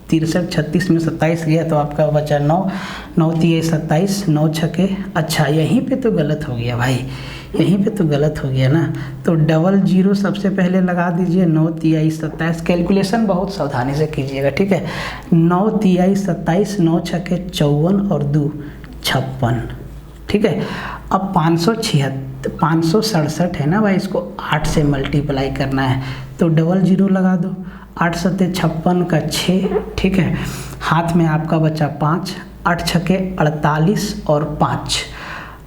63, 36 में 27 गया तो आपका बचा 9, 9 तिहाई 27, 9 छके, अच्छा यहीं पे तो गलत हो गया भाई, यहीं पे तो गलत हो गया ना। तो डबल जीरो सबसे पहले लगा दीजिए, 9 तिहाई 27, कैलकुलेशन बहुत सावधानी से कीजिएगा, ठीक है। 9 तिहाई 27, 9 छके 54 और 2 56, ठीक है। अब 567 है ना भाई, इसको 8 से मल्टीप्लाई करना है तो डबल जीरो लगा दो। 8 सत्ते 56 का 6, ठीक है। हाथ में आपका बचा 5, 8 छके 48 और 5,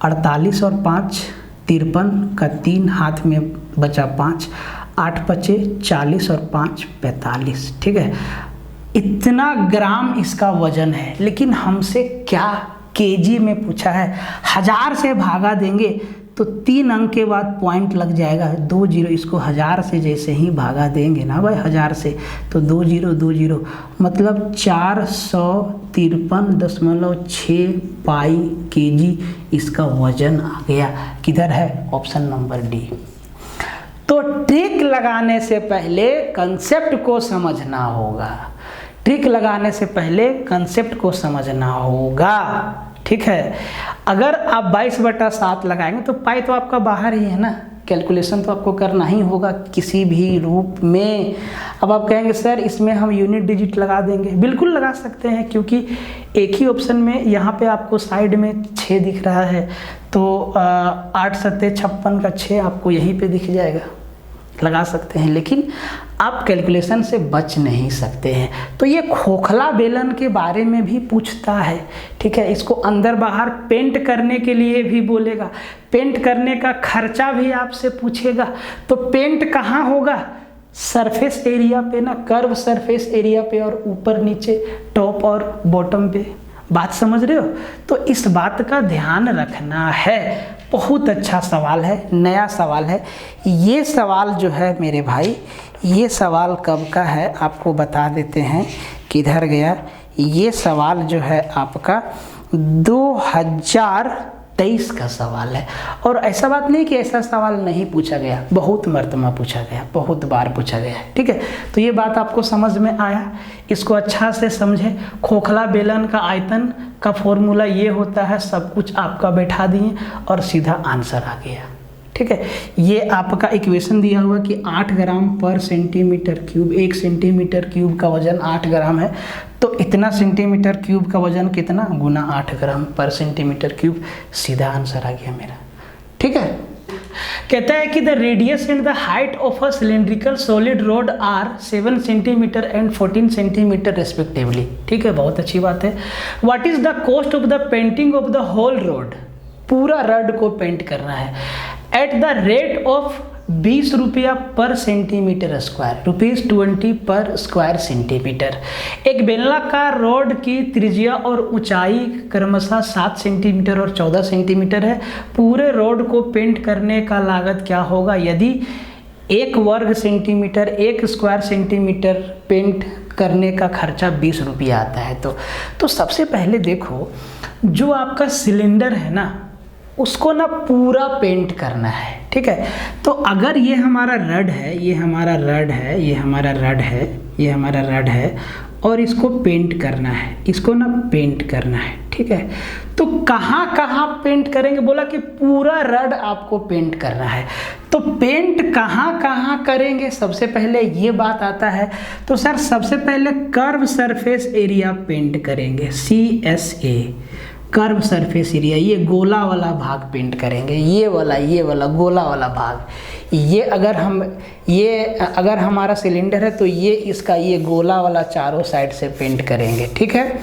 48 और 5 53 का 3, हाथ में बचा 5, 8 पचे 40 और 5 45, ठीक है। इतना ग्राम इसका वजन है, लेकिन हमसे क्या केजी में पूछा है। 1000 से भागा देंगे तो 3 अंक के बाद पॉइंट लग जाएगा 2 जीरो। इसको 1000 से जैसे ही भागा देंगे ना भाई 1000 से, तो 2 जीरो 2 जीरो, मतलब 453.6 पाई केजी इसका वजन आ गया। किधर है? Option number D. तो ट्रिक लगाने से पहले कंसेप्ट को समझना होगा, ट्रिक लगाने से पहले कंसेप्ट को समझना होगा, ठीक है। अगर आप 22/7 लगाएंगे तो पाई तो आपका बाहर ही है ना, कैलकुलेशन तो आपको करना ही होगा किसी भी रूप में। अब आप कहेंगे सर इसमें हम यूनिट डिजिट लगा देंगे, बिल्कुल लगा सकते हैं, क्योंकि एक ही ऑप्शन में यहाँ पे आपको साइड में 6 दिख रहा है, तो 8 सत्ते 56 का 6 आपको यहीं पे दिख जाएगा, लगा सकते हैं। लेकिन आप कैलकुलेशन से बच नहीं सकते हैं। तो ये खोखला बेलन के बारे में भी पूछता है, ठीक है। इसको अंदर बाहर पेंट करने के लिए भी बोलेगा, पेंट करने का खर्चा भी आपसे पूछेगा। तो पेंट कहाँ होगा? सरफेस एरिया पे ना, कर्व सरफेस एरिया पे, और ऊपर नीचे, टॉप और बॉटम पे। बात समझ रहे हो? तो इस बात का ध्यान रखना है। बहुत अच्छा सवाल है, नया सवाल है। ये सवाल जो है मेरे भाई, ये सवाल कब का है आपको बता देते हैं, किधर गया। ये सवाल जो है आपका 2023 का सवाल है। और ऐसा बात नहीं कि ऐसा सवाल नहीं पूछा गया, बहुत मर्तबा पूछा गया, बहुत बार पूछा गया है, ठीक है। तो ये बात आपको समझ में आया, इसको अच्छा से समझे। खोखला बेलन का आयतन का फॉर्मूला ये होता है, सब कुछ आपका बैठा दिए और सीधा आंसर आ गया, ठीक है। ये आपका इक्वेशन दिया हुआ कि 8 ग्राम पर सेंटीमीटर क्यूब, 1 सेंटीमीटर क्यूब का वजन 8 ग्राम है, तो इतना सेंटीमीटर क्यूब का वजन कितना, गुना 8 ग्राम पर सेंटीमीटर क्यूब, सीधा आंसर आ गया मेरा, ठीक है। कहता है कि the radius and the height of a cylindrical solid rod are 7 centimetre and 14 centimetre respectively, ठीक है। बहुत अच्छी बात है। What is the cost of the painting of the whole rod? पूरा रॉड को पेंट करना है एट द रेट ऑफ 20 रुपया पर सेंटीमीटर स्क्वायर, ₹20 पर स्क्वायर सेंटीमीटर। एक बेलनाकार रॉड की त्रिज्या और ऊंचाई क्रमशः 7 सेंटीमीटर और 14 सेंटीमीटर है। पूरे रॉड को पेंट करने का लागत क्या होगा यदि 1 वर्ग सेंटीमीटर, 1 स्क्वायर सेंटीमीटर पेंट करने का खर्चा 20 रुपया आता है। तो सबसे पहले देखो, जो आपका सिलेंडर है ना, उसको ना पूरा पेंट करना है, ठीक है। तो अगर ये हमारा रड है, ये हमारा रड है, ये हमारा रड है, ये हमारा रड है, और इसको पेंट करना है, इसको ना पेंट करना है, ठीक है। तो कहाँ कहाँ पेंट करेंगे? बोला कि पूरा रड आपको पेंट करना है। तो पेंट कहाँ कहाँ करेंगे? सबसे पहले ये बात आता है। तो सर सबसे पहले कर्व सरफेस एरिया पेंट करेंगे, CSA, कर्व सरफेस एरिया। ये गोला वाला भाग पेंट करेंगे, ये वाला गोला वाला भाग। ये अगर हमारा सिलेंडर है तो ये इसका ये गोला वाला चारों साइड से पेंट करेंगे, ठीक है।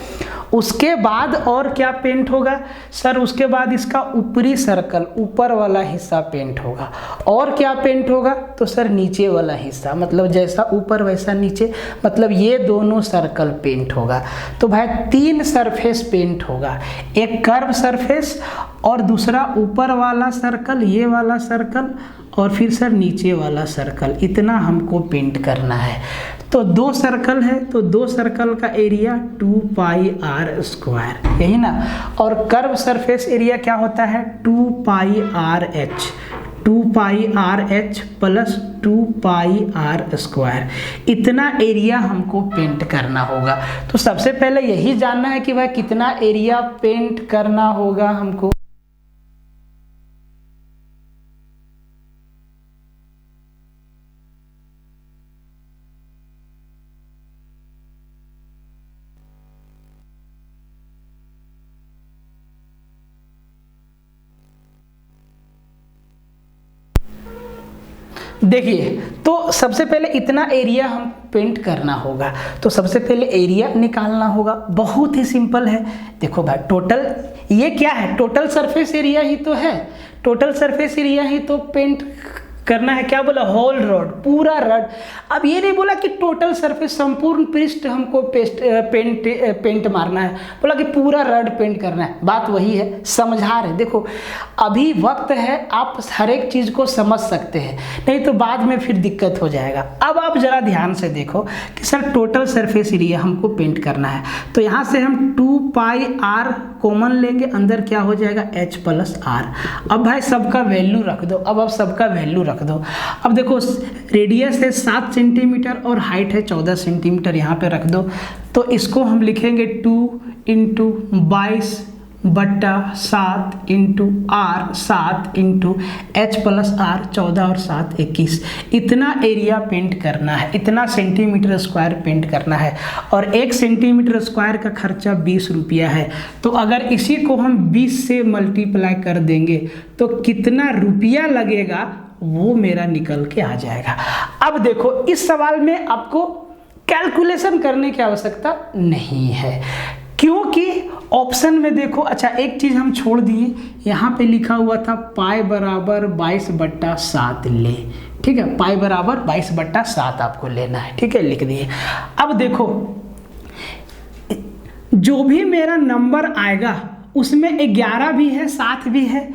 उसके बाद और क्या पेंट होगा सर? उसके बाद इसका ऊपरी सर्कल, ऊपर वाला हिस्सा पेंट होगा। और क्या पेंट होगा? तो सर नीचे वाला हिस्सा, मतलब जैसा ऊपर वैसा नीचे, मतलब ये दोनों सर्कल पेंट होगा। तो भाई 3 सरफेस पेंट होगा, एक कर्व सरफेस और दूसरा ऊपर वाला सर्कल, ये वाला सर्कल, और फिर सर नीचे वाला सर्कल। इतना हमको पेंट करना है। तो 2 सर्कल है, तो 2 सर्कल का एरिया 2πr स्क्वायर, यही ना। और कर्व सरफेस एरिया क्या होता है? 2πrh, 2πrh plus 2πr square. इतना एरिया हमको पेंट करना होगा। तो सबसे पहले यही जानना है कि भाई कितना एरिया पेंट करना होगा हमको। देखिए, तो सबसे पहले इतना एरिया हम पेंट करना होगा, तो सबसे पहले एरिया निकालना होगा। बहुत ही सिंपल है। देखो भाई, टोटल ये क्या है, टोटल सरफेस एरिया ही तो है, टोटल सरफेस एरिया ही तो पेंट करना है। क्या बोला, होल रॉड, पूरा रॉड। अब ये नहीं बोला कि टोटल सरफेस, संपूर्ण पृष्ठ हमको पेंट मारना है, बोला कि पूरा रॉड पेंट करना है। बात वही है, समझा रहे। देखो अभी वक्त है, आप हर एक चीज़ को समझ सकते हैं, नहीं तो बाद में फिर दिक्कत हो जाएगा। अब आप जरा ध्यान से देखो कि सर टोटल सरफेस एरिया हमको पेंट करना है, तो यहाँ से हम 2πr कॉमन लेंगे, अंदर क्या हो जाएगा, h + r। अब भाई सबका वैल्यू रख दो, अब सबका वैल्यू रख दो। अब देखो रेडियस है 7 सेंटीमीटर और हाइट है 14 सेंटीमीटर, यहाँ पे रख दो। तो इसको हम लिखेंगे 2 × 22/7 × r 7 × h + r 14 और 7 21। इतना एरिया पेंट करना है, इतना सेंटीमीटर स्क्वायर पेंट करना है, और 1 सेंटीमीटर स्क्वायर का खर्चा 20 रुपया है। तो अगर इसी को हम 20 से मल्टीप्लाई कर देंगे तो कितना रुपया लगेगा वो मेरा निकल के आ जाएगा। अब देखो इस सवाल में आपको कैलकुलेशन करने की आवश्यकता नहीं है, क्योंकि ऑप्शन में देखो, अच्छा एक चीज़ हम छोड़ दिए, यहाँ पे लिखा हुआ था पाई बराबर 22/7 ले, ठीक है, पाई बराबर 22/7 आपको लेना है, ठीक है, लिख दिए। अब देखो जो भी मेरा नंबर आएगा उसमें 11 भी है, 7 भी है।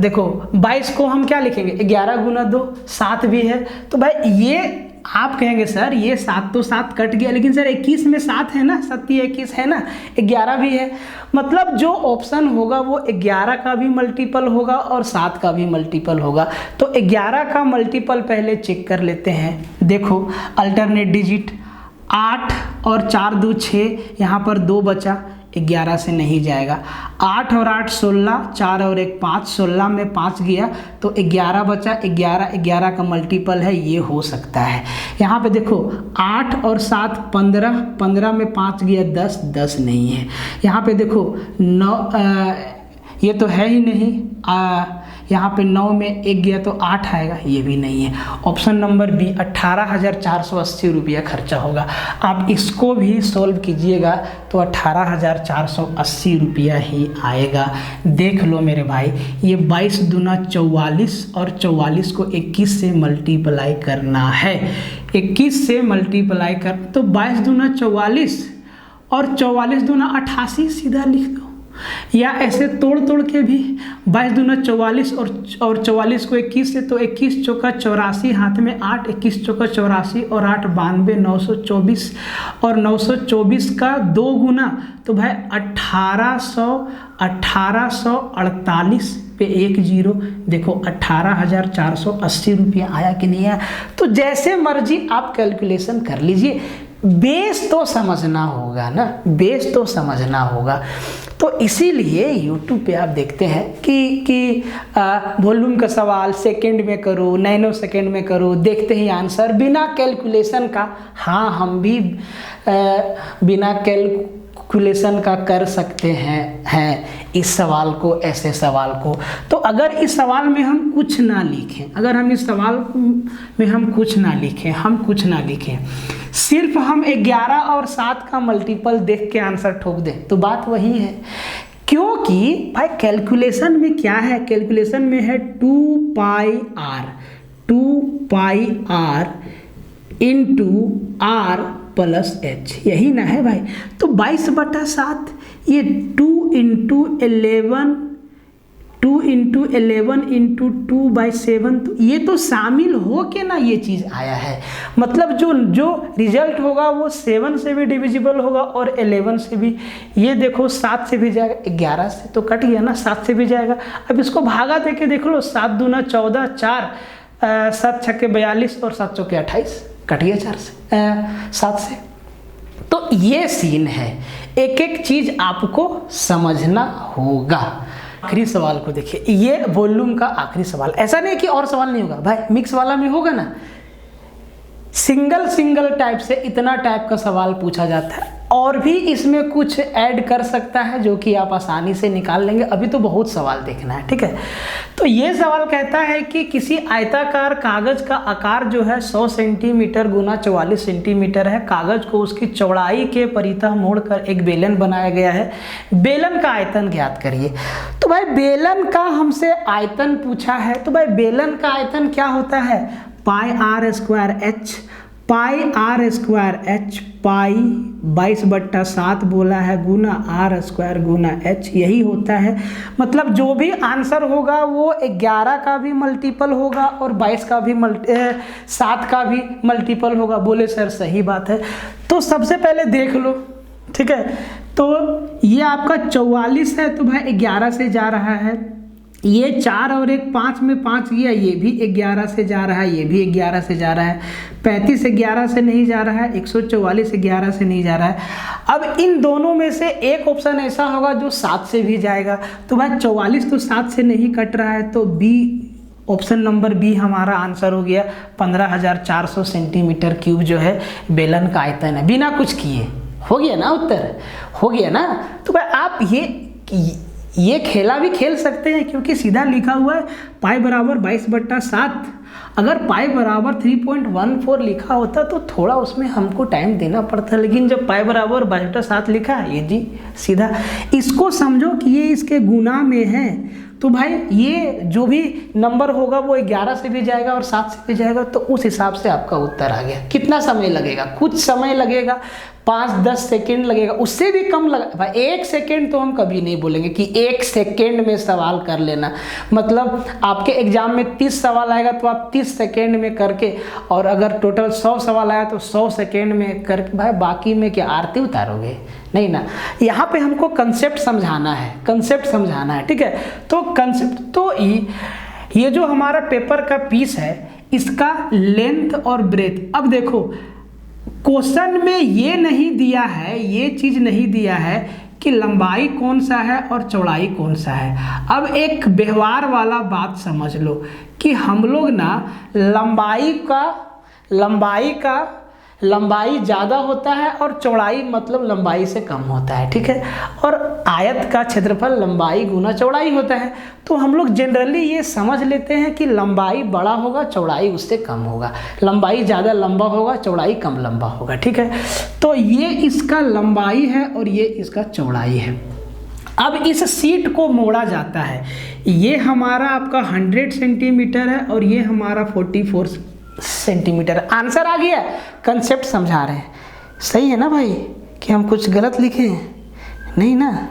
देखो 22 को हम क्या लिखेंगे, 11 × 2, 7 भी है। तो भाई ये आप कहेंगे सर ये 7 तो 7 कट गया, लेकिन सर 21 में 7 है ना, 7 21 है ना, 11 भी है। मतलब जो ऑप्शन होगा वो 11 का भी मल्टीपल होगा और 7 का भी मल्टीपल होगा। तो 11 का मल्टीपल पहले चेक कर लेते हैं। देखो अल्टरनेट डिजिट 8 और 4 2 6, यहाँ पर 2 बचा, 11 से नहीं जाएगा। 8 और 8 16, 4 और 1 5, 16 में 5 गया तो 11 बचा। 11 का मल्टीपल है, ये हो सकता है। यहाँ पे देखो 8 और 7 15, 15 में 5 गया 10, 10 नहीं है। यहाँ पे देखो 9, ये तो है ही नहीं। यहाँ पे 9 में 1 गया तो 8 आएगा, ये भी नहीं है। ऑप्शन नंबर बी 18,480 रुपया खर्चा होगा। आप इसको भी सोल्व कीजिएगा तो 18,480 रुपया ही आएगा। देख लो मेरे भाई, ये 22 दूना 44 और 44 को 21 से मल्टीप्लाई करना है। 21 से मल्टीप्लाई कर तो 22 दूना 44 और 44 दूना 88 सीधा लिख दो, या ऐसे तोड़ के भी 22 दूना 44 और 44 को 21 से, तो 21 चौका 84, हाथ में 8, 21 चौका 84 और 8 92, 924 और 924 का 2 गुना, तो भाई 1848 पे 1 0। देखो 18,480 रुपया आया कि नहीं आया। तो जैसे मर्जी आप कैलकुलेशन कर लीजिए, बेस तो समझना होगा ना, बेस तो समझना होगा। तो इसीलिए YouTube पे आप देखते हैं कि वॉल्यूम का सवाल सेकंड में करो, नैनो सेकंड में करो, देखते ही आंसर बिना कैलकुलेशन का। हाँ, हम भी बिना कैलकुलेशन का कर सकते हैं इस सवाल को, ऐसे सवाल को। तो अगर इस सवाल में हम कुछ ना लिखें, अगर हम इस सवाल में हम कुछ ना लिखें, सिर्फ हम 11 और 7 का मल्टीपल देख के आंसर ठोक दें, तो बात वही है। क्योंकि भाई कैलकुलेशन में क्या है, कैलकुलेशन में है 2πr इंटू r + h, यही ना है भाई। तो 22/7, ये 2 × 11 इंटू 2/7, तो ये तो शामिल हो के ना ये चीज़ आया है। मतलब जो रिजल्ट होगा वो 7 से भी डिविजिबल होगा और 11 से भी। ये देखो 7 से भी जाएगा, 11 से तो कट गया ना, 7 से भी जाएगा। अब इसको भागा दे के देख लो, 7 दूना 14, 4 7 छक्के 42 और 7 चौके 28, कट गया 7 से। तो ये सीन है, एक एक चीज़ आपको समझना होगा। आखिरी सवाल को देखिए, ये वॉल्यूम का आखिरी सवाल। ऐसा नहीं कि और सवाल नहीं होगा भाई, मिक्स वाला में होगा ना। सिंगल टाइप से इतना टाइप का सवाल पूछा जाता है और भी इसमें कुछ ऐड कर सकता है जो कि आप आसानी से निकाल लेंगे। अभी तो बहुत सवाल देखना है, ठीक है। तो ये सवाल कहता है कि किसी आयताकार कागज का आकार जो है 100 सेंटीमीटर गुना 44 सेंटीमीटर है। कागज को उसकी चौड़ाई के परितः मोड़कर एक बेलन बनाया गया है। बेलन का आयतन ज्ञात करिए। तो भाई बेलन का हमसे आयतन पूछा है, तो भाई बेलन का आयतन क्या होता है, pi are square h, pi are square h, pi 22/7 बोला है गुना आर स्क्वायर गुना एच, यही होता है। मतलब जो भी आंसर होगा वो 11 का भी मल्टीपल होगा और 22 का भी 7 का भी मल्टीपल होगा। बोले सर सही बात है। तो सबसे पहले देख लो, ठीक है। तो ये आपका 44 है, तो भाई 11 से जा रहा है। ये 4 और 1 5 में 5 गया, ये भी 11 से जा रहा है, ये भी 11 से जा रहा है। 35 11 से नहीं जा रहा है, 144 11 से नहीं जा रहा है। अब इन दोनों में से एक ऑप्शन ऐसा होगा जो 7 से भी जाएगा। तो भाई 44 तो 7 से नहीं कट रहा है, तो बी, ऑप्शन नंबर बी हमारा आंसर हो गया। 15,400 सेंटीमीटर क्यूब जो है बेलन का आयतन है, बिना कुछ किए। हो गया ना उत्तर, हो गया ना। तो भाई आप ये खेला भी खेल सकते हैं, क्योंकि सीधा लिखा हुआ है पाई बराबर 22/7। अगर पाई बराबर 3.14 लिखा होता तो थोड़ा उसमें हमको टाइम देना पड़ता, लेकिन जब पाई बराबर 22/7 लिखा है, ये जी सीधा इसको समझो कि ये इसके गुना में है। तो भाई ये जो भी नंबर होगा वो 11 से भी जाएगा और 7 से भी जाएगा, तो उस हिसाब से आपका उत्तर आ गया। कितना समय लगेगा, कुछ समय लगेगा, 5-10 सेकेंड लगेगा, उससे भी कम लगा। भाई 1 सेकेंड तो हम कभी नहीं बोलेंगे कि 1 सेकेंड में सवाल कर लेना। मतलब आपके एग्जाम में 30 सवाल आएगा तो आप 30 सेकेंड में करके, और अगर टोटल 100 सवाल आया तो 100 सेकेंड में करके, भाई बाकी में क्या आरती उतारोगे, नहीं ना। यहाँ पे हमको कंसेप्ट समझाना है, कंसेप्ट समझाना है, ठीक है। तो कंसेप्ट, तो ये जो हमारा पेपर का पीस है इसका लेंथ और ब्रेथ, अब देखो क्वेश्चन में ये नहीं दिया है, ये चीज नहीं दिया है कि लंबाई कौन सा है और चौड़ाई कौन सा है। अब एक व्यवहार वाला बात समझ लो कि हम लोग ना लंबाई ज़्यादा होता है और चौड़ाई मतलब लंबाई से कम होता है, ठीक है। और आयत का क्षेत्रफल लंबाई गुना चौड़ाई होता है। तो हम लोग जनरली ये समझ लेते हैं कि लंबाई बड़ा होगा, चौड़ाई उससे कम होगा। लंबाई ज़्यादा लंबा होगा, चौड़ाई कम लंबा होगा, ठीक है। तो ये इसका लंबाई है और ये इसका चौड़ाई है। अब इस सीट को मोड़ा जाता है। ये हमारा आपका 100 सेंटीमीटर है और ये हमारा 44 सेंटीमीटर। आंसर आ गया, कंसेप्ट समझा रहे हैं। सही है ना भाई, कि हम कुछ गलत लिखे हैं, नहीं ना।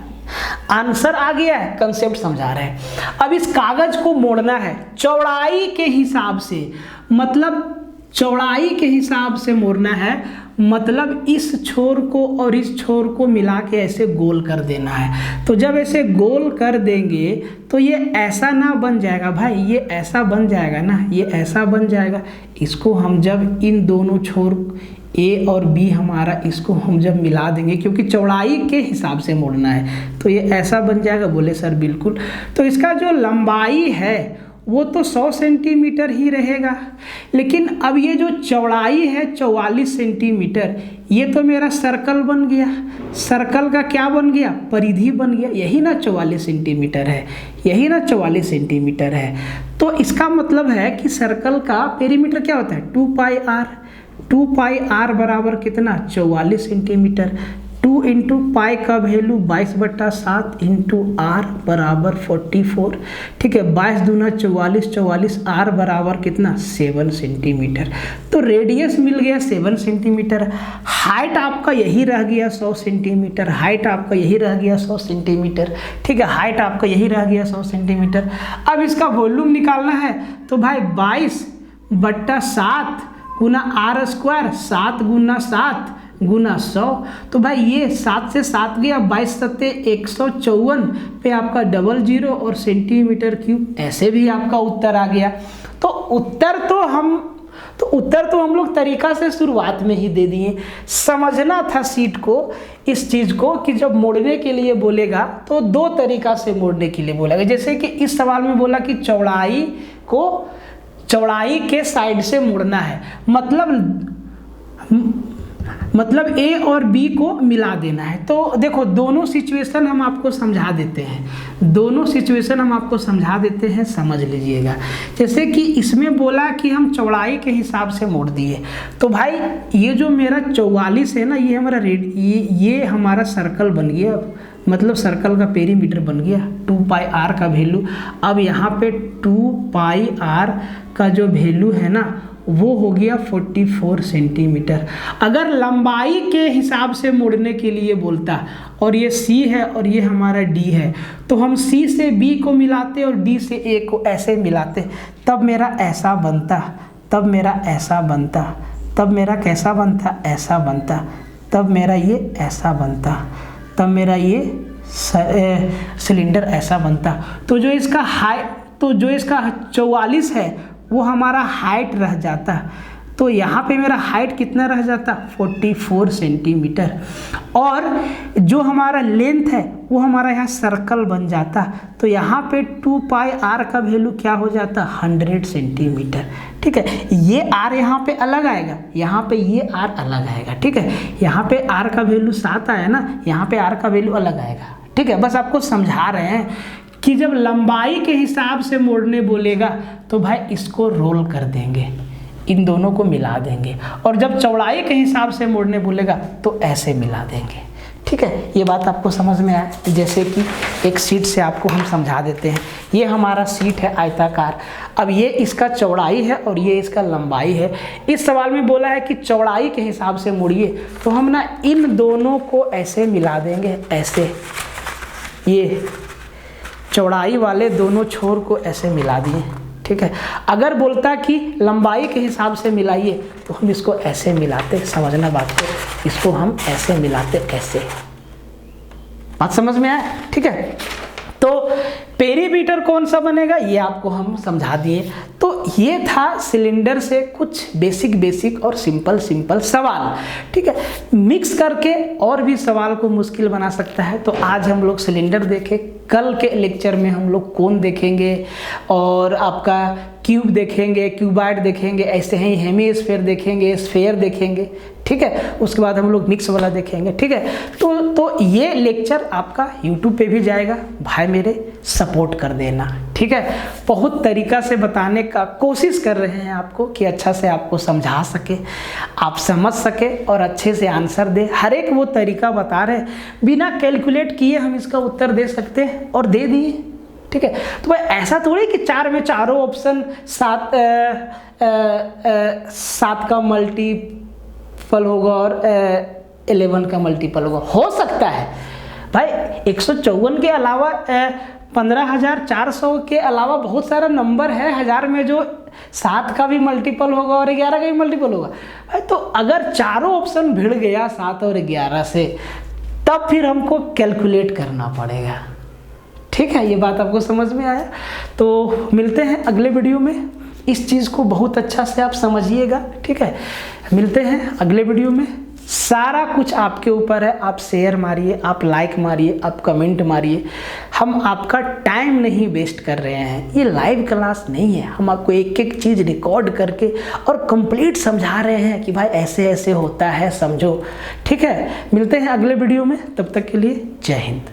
आंसर आ गया है, कंसेप्ट समझा रहे हैं। अब इस कागज को मोड़ना है चौड़ाई के हिसाब से, मतलब चौड़ाई के हिसाब से मोड़ना है। मतलब इस छोर को और इस छोर को मिला के ऐसे गोल कर देना है। तो जब ऐसे गोल कर देंगे तो ये ऐसा ना बन जाएगा भाई, ये ऐसा बन जाएगा ना, ये ऐसा बन जाएगा। इसको हम जब इन दोनों छोर ए और बी हमारा, इसको हम जब मिला देंगे, क्योंकि चौड़ाई के हिसाब से मोड़ना है, तो ये ऐसा बन जाएगा। बोले सर बिल्कुल। तो इसका जो लंबाई है वो तो 100 सेंटीमीटर ही रहेगा, लेकिन अब ये जो चौड़ाई है 44 सेंटीमीटर, ये तो मेरा सर्कल बन गया। सर्कल का क्या बन गया, परिधि बन गया। यही ना 44 सेंटीमीटर है, यही ना 44 सेंटीमीटर है। तो इसका मतलब है कि सर्कल का पेरीमीटर क्या होता है, 2 पाई आर। 2 पाई आर बराबर कितना, 44 सेंटीमीटर। 2 इंटू पाई का वैल्यू 22/7 इंटू आर बराबर 44, ठीक है। 22 दूना 44, 44 आर बराबर कितना, 7 सेंटीमीटर। तो रेडियस मिल गया 7 सेंटीमीटर। हाइट आपका यही रह गया 100 सेंटीमीटर। हाइट आपका यही रह गया 100 सेंटीमीटर, ठीक है। हाइट आपका यही रह गया 100 सेंटीमीटर। अब इसका वॉल्यूम निकालना है, तो भाई 22/7 गुना आर स्क्वायर, 7 गुना 7 गुना 100। तो भाई ये 7 से 7 गया, 22 सत्ते 154 पे आपका 00 और सेंटीमीटर क्यूब, ऐसे भी आपका उत्तर आ गया। तो उत्तर तो हम लोग तरीका से शुरुआत में ही दे दिए। समझना था सीट को, इस चीज को, कि जब मोड़ने के लिए बोलेगा तो 2 तरीका से मोड़ने के लिए बोलेगा। जैसे कि इस सवाल में बोला कि चौड़ाई के साइड से मुड़ना है, मतलब मतलब ए और बी को मिला देना है। तो देखो दोनों सिचुएशन हम आपको समझा देते हैं, दोनों सिचुएशन हम आपको समझा देते हैं, समझ लीजिएगा। जैसे कि इसमें बोला कि हम चौड़ाई के हिसाब से मोड़ दिए, तो भाई ये जो मेरा 44 है ना, ये हमारा ये हमारा सर्कल बन गया। अब मतलब सर्कल का पेरीमीटर बन गया 2πr का वैल्यू। अब यहाँ पे 2πr का जो वैल्यू है ना वो हो गया 44 सेंटीमीटर। अगर लंबाई के हिसाब से मोड़ने के लिए बोलता, और ये C है और ये हमारा D है, तो हम C से B को मिलाते और D से A को ऐसे मिलाते, तब मेरा ऐसा बनता, तब मेरा ऐसा बनता, तब मेरा कैसा बनता, ऐसा बनता, तब मेरा ये ऐसा बनता, तब मेरा ये सिलेंडर ऐसा बनता। तो जो इसका 44 है वो हमारा हाइट रह जाता, तो यहाँ पे मेरा हाइट कितना रह जाता, 44 सेंटीमीटर। और जो हमारा लेंथ है वो हमारा यहाँ सर्कल बन जाता, तो यहाँ पे 2πr का वैल्यू क्या हो जाता, 100 सेंटीमीटर। ठीक है, ये r यहाँ पे अलग आएगा, यहाँ पे ये r अलग आएगा। ठीक है, यहाँ पे r का वैल्यू 7 आया ना, यहाँ पे r का वैल्यू अलग आएगा। ठीक है, बस आपको समझा रहे हैं कि जब लंबाई के हिसाब से मोड़ने बोलेगा तो भाई इसको रोल कर देंगे, इन दोनों को मिला देंगे, और जब चौड़ाई के हिसाब से मोड़ने बोलेगा तो ऐसे मिला देंगे। ठीक है, ये बात आपको समझ में आए। जैसे कि एक शीट से आपको हम समझा देते हैं, ये हमारा शीट है आयताकार, अब ये इसका चौड़ाई है और ये इसका लंबाई है। इस सवाल में बोला है कि चौड़ाई के हिसाब से मोड़िए, तो हम ना इन दोनों को ऐसे मिला देंगे, ऐसे ये चौड़ाई वाले दोनों छोर को ऐसे मिला दिए। ठीक है, अगर बोलता कि लंबाई के हिसाब से मिलाइए तो हम इसको ऐसे मिलाते, समझना बात को, इसको हम ऐसे मिलाते, ऐसे। बात समझ में आया? ठीक है, तो पेरीमीटर कौन सा बनेगा ये आपको हम समझा दिए। तो ये था सिलेंडर से कुछ बेसिक और सिंपल सवाल। ठीक है, मिक्स करके और भी सवाल को मुश्किल बना सकता है। तो आज हम लोग सिलेंडर देखे, कल के लेक्चर में हम लोग कोन देखेंगे और आपका क्यूब देखेंगे, क्यूबाइड देखेंगे, ऐसे ही हेमीस्फेयर देखेंगे, स्फेयर देखेंगे। ठीक है, उसके बाद हम लोग मिक्स वाला देखेंगे। ठीक है, तो ये लेक्चर आपका YouTube पे भी जाएगा, भाई मेरे सपोर्ट कर देना। ठीक है, बहुत तरीका से बताने का कोशिश कर रहे हैं आपको कि अच्छा से आपको समझा सके, आप समझ सके और अच्छे से आंसर दे। हर एक वो तरीका बता रहे हैं, बिना कैलकुलेट किए हम इसका उत्तर दे सकते हैं और दे दिए। ठीक है, तो भाई ऐसा थोड़ी कि 4 में चारों ऑप्शन 7 का मल्टीपल होगा और 11 का मल्टीपल होगा, हो सकता है भाई। 154 के अलावा 15,400 के अलावा बहुत सारा नंबर है 1000 में जो 7 का भी मल्टीपल होगा और 11 का भी मल्टीपल होगा भाई। तो अगर चारों ऑप्शन भिड़ गया 7 और 11 से, तब फिर हमको कैलकुलेट करना पड़ेगा। ठीक है, ये बात आपको समझ में आया? तो मिलते हैं अगले वीडियो में, इस चीज़ को बहुत अच्छा से आप समझिएगा। ठीक है, मिलते हैं अगले वीडियो में। सारा कुछ आपके ऊपर है, आप शेयर मारिए, आप लाइक मारिए, आप कमेंट मारिए। हम आपका टाइम नहीं वेस्ट कर रहे हैं, ये लाइव क्लास नहीं है। हम आपको एक एक चीज़ रिकॉर्ड करके और कंप्लीट समझा रहे हैं कि भाई ऐसे ऐसे होता है, समझो। ठीक है, मिलते हैं अगले वीडियो में, तब तक के लिए जय हिंद।